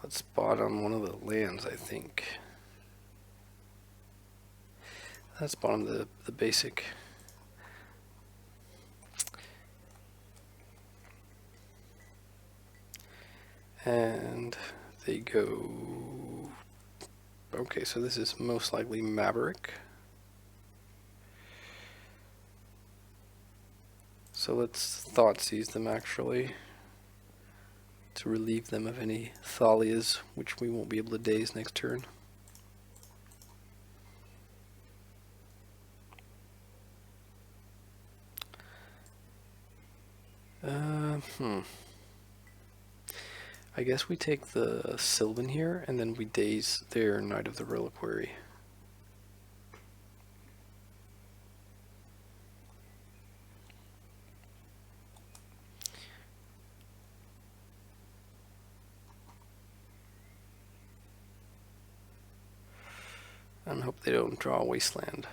let's bottom one of the lands, I think. Let's bottom the basic. And they go. Okay, so this is most likely Maverick. So let's Thoughtseize them actually, to relieve them of any Thalias, which we won't be able to daze next turn. I guess we take the Sylvan here, and then we daze their Knight of the Reliquary. And hope they don't draw a Wasteland.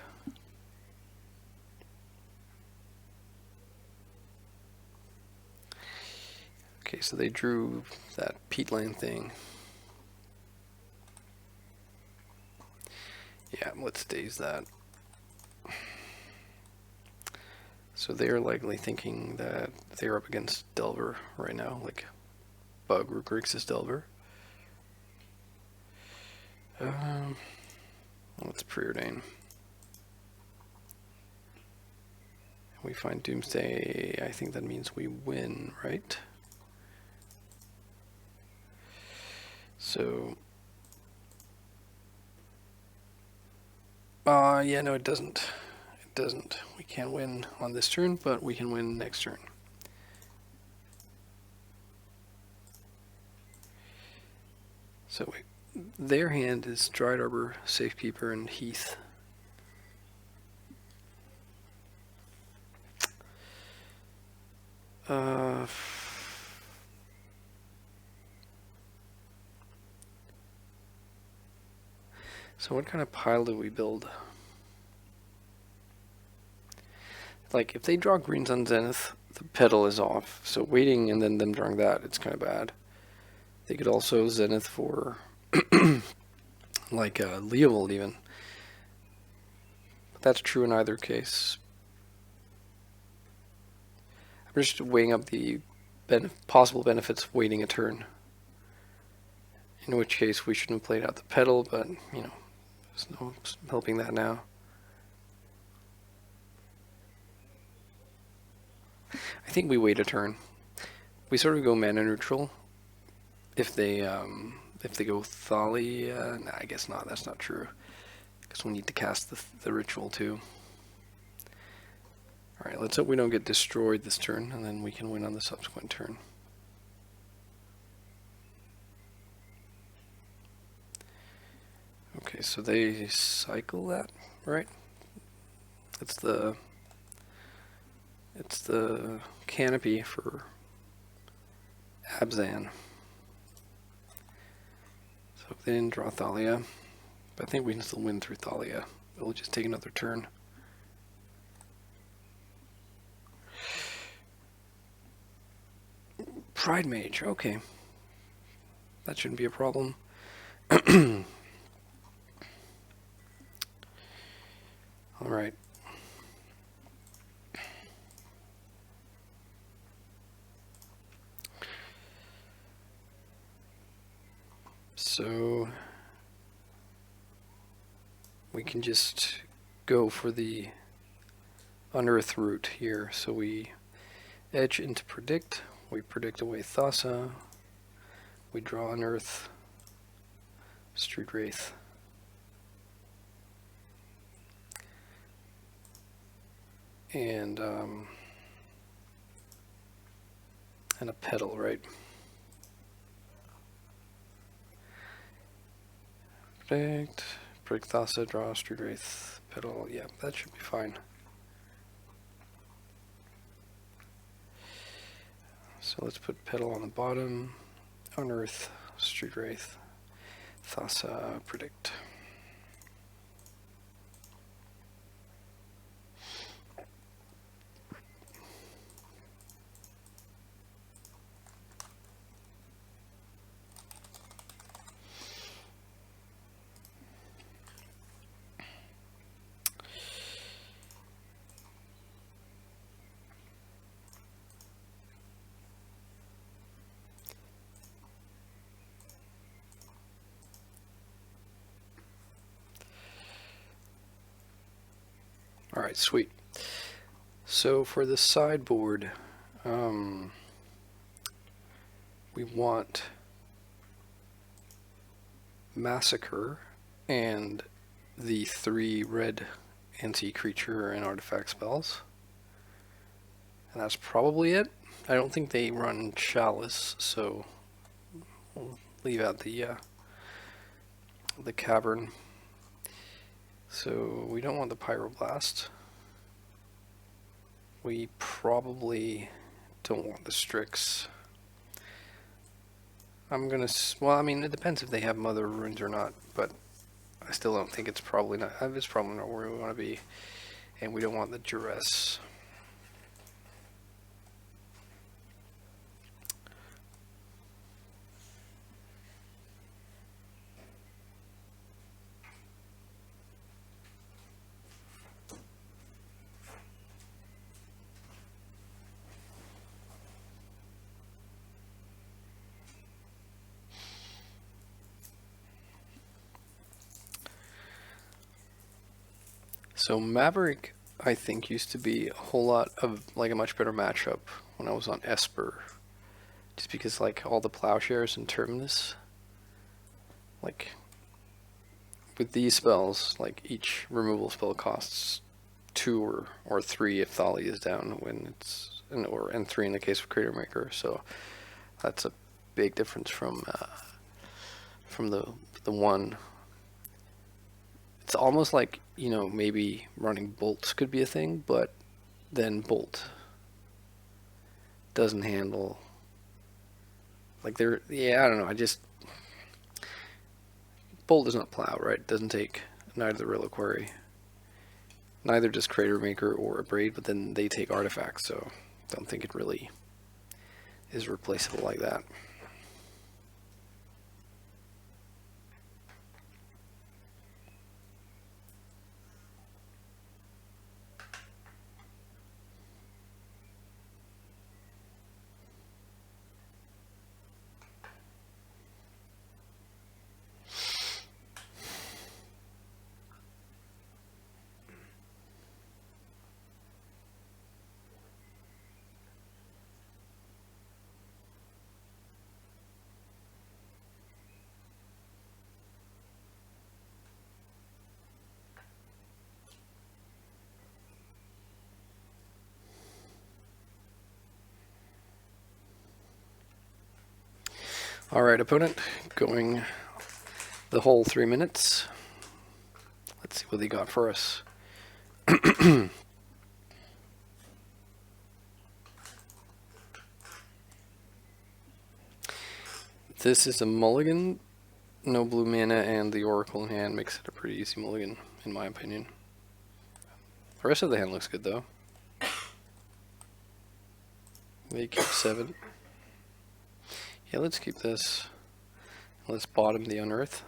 Okay, so they drew that peatland thing. Yeah, let's daze that. So they're likely thinking that they're up against Delver right now, like Bug or Grixis Delver. Let's preordain. We find Doomsday. I think that means we win, right? So, yeah, no, it doesn't. It doesn't. We can't win on this turn, but we can win next turn. So their hand is Dried Arbor, Safekeeper, and Heath. So what kind of pile do we build? Like, if they draw greens on Zenith, the pedal is off. So waiting and then them drawing that, it's kind of bad. They could also Zenith for, like, Leovold even. But that's true in either case. I'm just weighing up the possible benefits of waiting a turn. In which case, we shouldn't have played out the pedal, but, you know, there's no helping that now. I think we wait a turn. We sort of go mana neutral. If they go Thalia, nah, I guess not. That's not true. because we need to cast the ritual too. Alright, let's hope we don't get destroyed this turn, and then we can win on the subsequent turn. Okay, so they cycle that, right? It's the canopy for Abzan. So if they didn't draw Thalia, but I think we can still win through Thalia. It'll just take another turn. Pride Mage, okay. That shouldn't be a problem. Alright. So we can just go for the unearth route here. So we edge into predict, we predict away Thassa, we draw unearth, Street Wraith. And a pedal, right? Predict Thassa, draw, Street Wraith, pedal. Yeah, that should be fine. So let's put pedal on the bottom, unearth, Street Wraith, Thassa, predict. Alright, sweet. So for the sideboard, we want Massacre and the 3 red anti-creature and artifact spells. And that's probably it. I don't think they run Chalice, so we'll leave out the cavern. So we don't want the Pyroblast. We probably don't want the Strix. Well, I mean, it depends if they have Mother Runes or not, but I still don't think it's probably not where we want to be. And we don't want the Duress. So Maverick, I think, used to be a whole lot of, like, a much better matchup when I was on Esper. Just because, like, all the Plowshares and Terminus, like, with these spells, like, each removal spell costs 2 or 3 if Thalia is down when it's, and 3 in the case of Crater Maker, so that's a big difference from the one. It's almost like, you know, maybe running bolts could be a thing, but then bolt doesn't handle, like, yeah, I don't know, bolt does not plow, right? It doesn't take neither the Reliquary, neither does Crater Maker or Abrade, but then they take artifacts, so I don't think it really is replaceable like that. Alright, opponent, going the whole 3 minutes. Let's see what they got for us. This is a mulligan. No blue mana and the Oracle in hand makes it a pretty easy mulligan, in my opinion. The rest of the hand looks good, though. They keep 7. Yeah, let's keep this. Let's bottom the Unearth.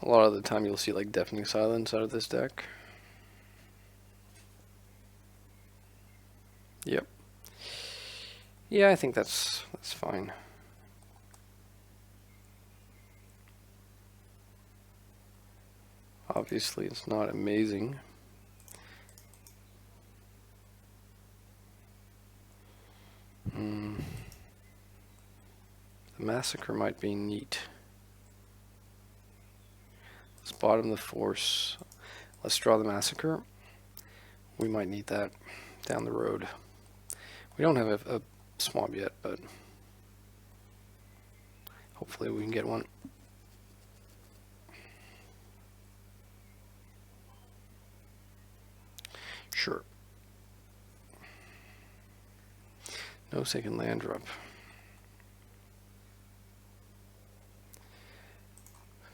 A lot of the time you'll see like Deafening Silence out of this deck. Yep. Yeah, I think that's fine. Obviously, it's not amazing. The Massacre might be neat. Let's bottom the Force. Let's draw the Massacre. We might need that down the road. We don't have a swamp yet, but hopefully we can get one. Sure. No second land drop.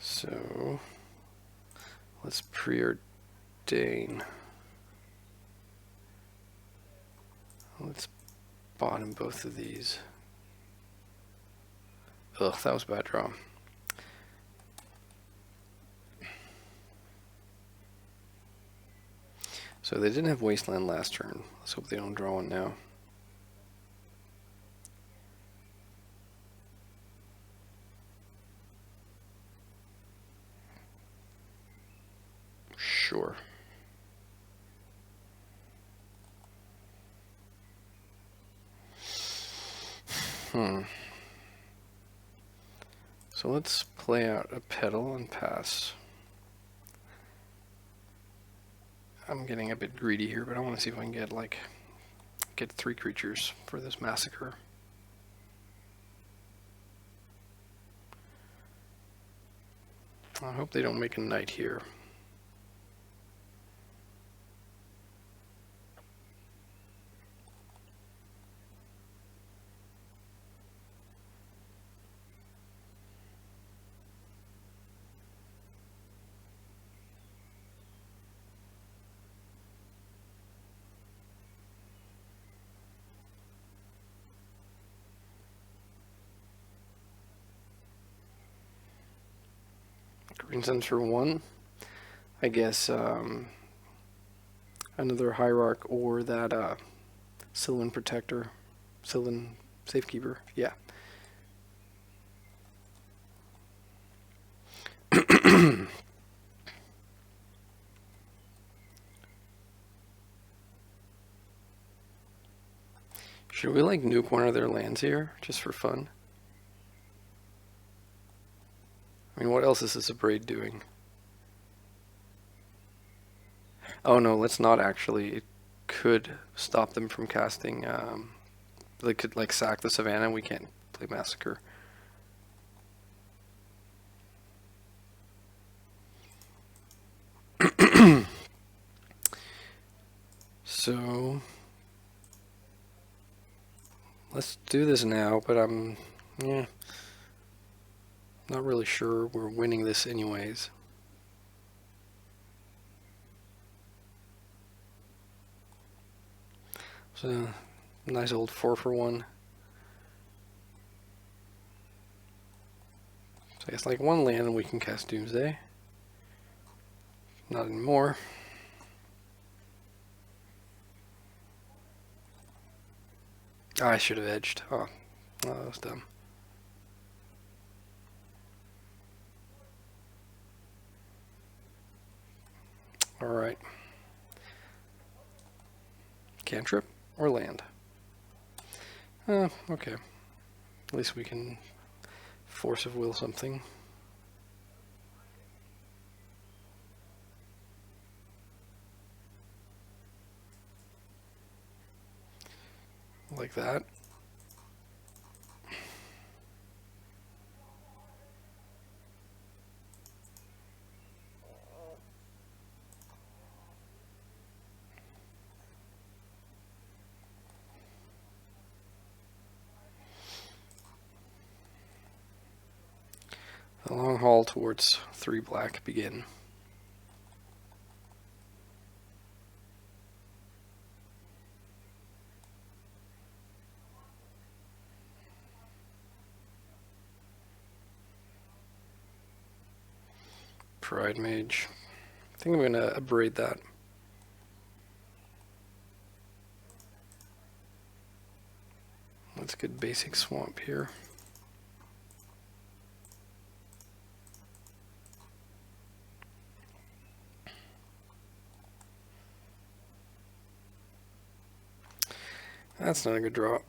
So let's preordain. Let's bottom both of these. Ugh, that was a bad draw. So they didn't have Wasteland last turn. Let's hope they don't draw one now. Sure. So let's play out a Petal and pass. I'm getting a bit greedy here, but I want to see if I can get 3 creatures for this Massacre. I hope they don't make a knight here. Green Suns for 1. I guess another Hierarch or that Sylvan Protector. Sylvan Safekeeper. Yeah. Should we like nuke one of their lands here, just for fun? I mean, what else is this Braid doing? Oh no, let's not actually. It could stop them from casting. They could like sack the Savannah. We can't play Massacre. So let's do this now, but I'm not really sure we're winning this anyways. So nice old 4-for-1. So I guess like 1 land and we can cast Doomsday. Not anymore. I should have edged. Oh, that was dumb. Alright. Cantrip or land? Okay. At least we can force of will something. like that. The long haul towards 3 black begin. Pride Mage. I think I'm going to abrade that. That's good basic swamp here. That's not a good draw.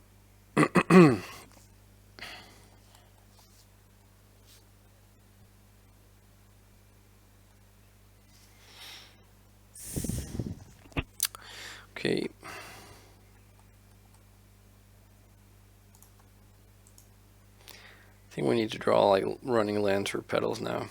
Okay. I think we need to draw like running lands for petals now.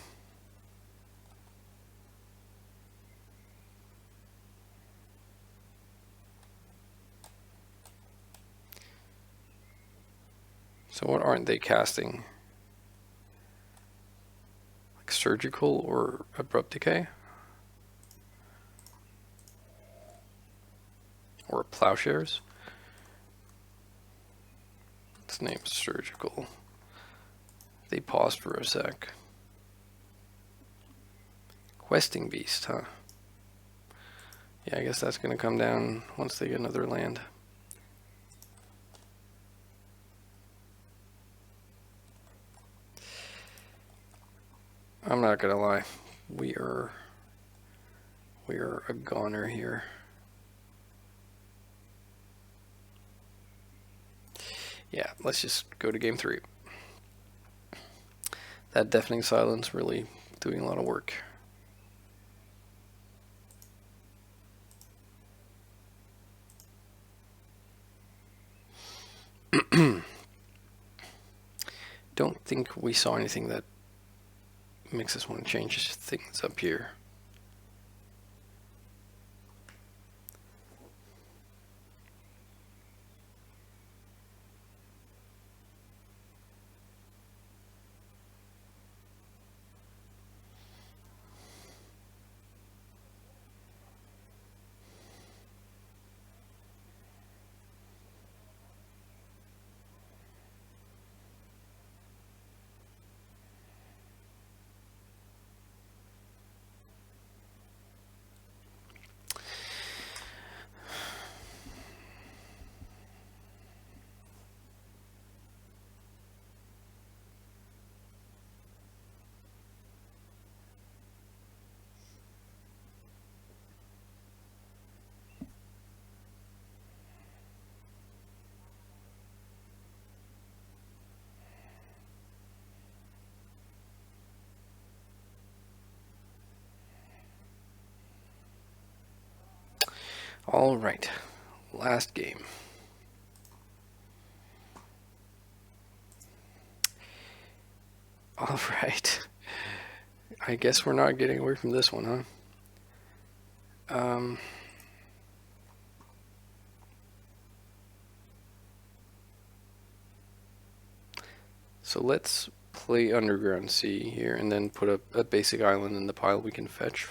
So what aren't they casting? Like surgical or abrupt decay? Or plowshares? Its name's surgical. They paused for a sec. Questing Beast, huh? Yeah, I guess that's going to come down once they get another land. I'm not going to lie. We are a goner here. Yeah, let's just go to game 3. That deafening silence really doing a lot of work. Don't think we saw anything that makes us want to change things up here. All right, last game. All right. I guess we're not getting away from this one, huh? So let's play Underground Sea here and then put a basic island in the pile we can fetch.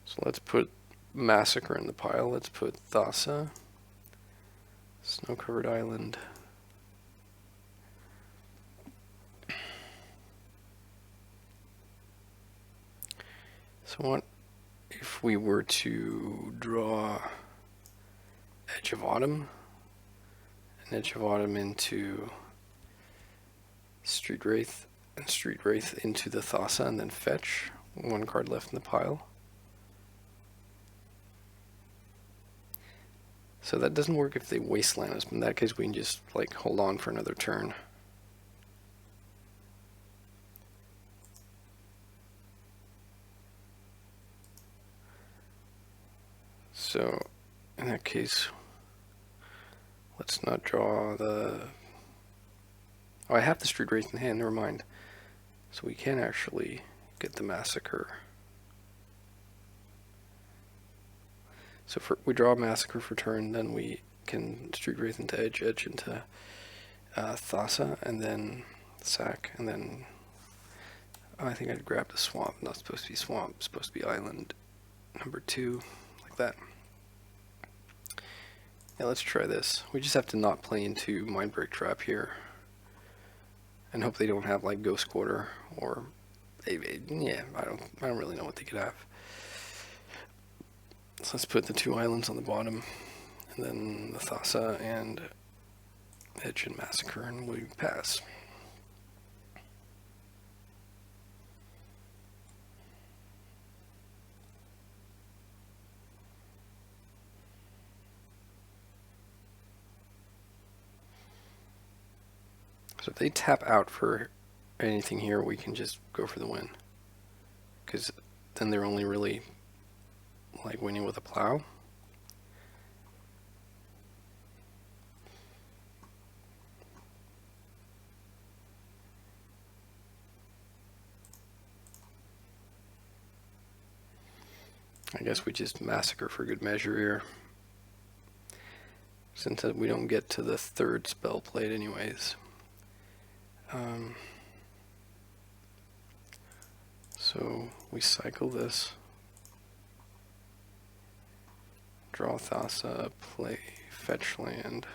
So let's put Massacre in the pile. Let's put Thassa. Snow-covered island. So what if we were to draw Edge of Autumn? An Edge of Autumn into Street Wraith, and Street Wraith into the Thassa, and then fetch. 1 card left in the pile. So that doesn't work if they wasteland us. In that case, we can just like hold on for another turn. So in that case, let's not draw the... Oh, I have the Street Wraith in hand, never mind. So we can actually get the Massacre. So if we draw a Massacre for turn, then we can Street Wraith into Edge into Thassa, and then sack, and then... Oh, I think I'd grab the Swamp. Not supposed to be Swamp, it's supposed to be Island number 2, like that. Yeah, let's try this. We just have to not play into Mindbreak Trap here. And hope they don't have like Ghost Quarter or... Yeah, I don't really know what they could have. So let's put the 2 islands on the bottom, and then the Thassa and Edge and Massacre, and we pass. So if they tap out for anything here, we can just go for the win. Because then they're only really like winning with a plow. I guess we just Massacre for good measure here. Since we don't get to the 3rd spell played anyways. So we cycle this, draw Thassa, play fetch land.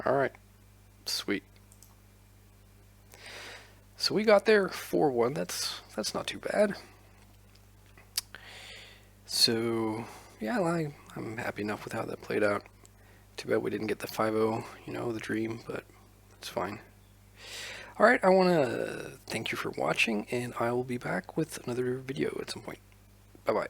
Alright, sweet. So we got there 4-1, that's not too bad. So yeah, I'm happy enough with how that played out. Too bad we didn't get the 5-0, you know, the dream, but it's fine. Alright, I want to thank you for watching, and I will be back with another video at some point. Bye-bye.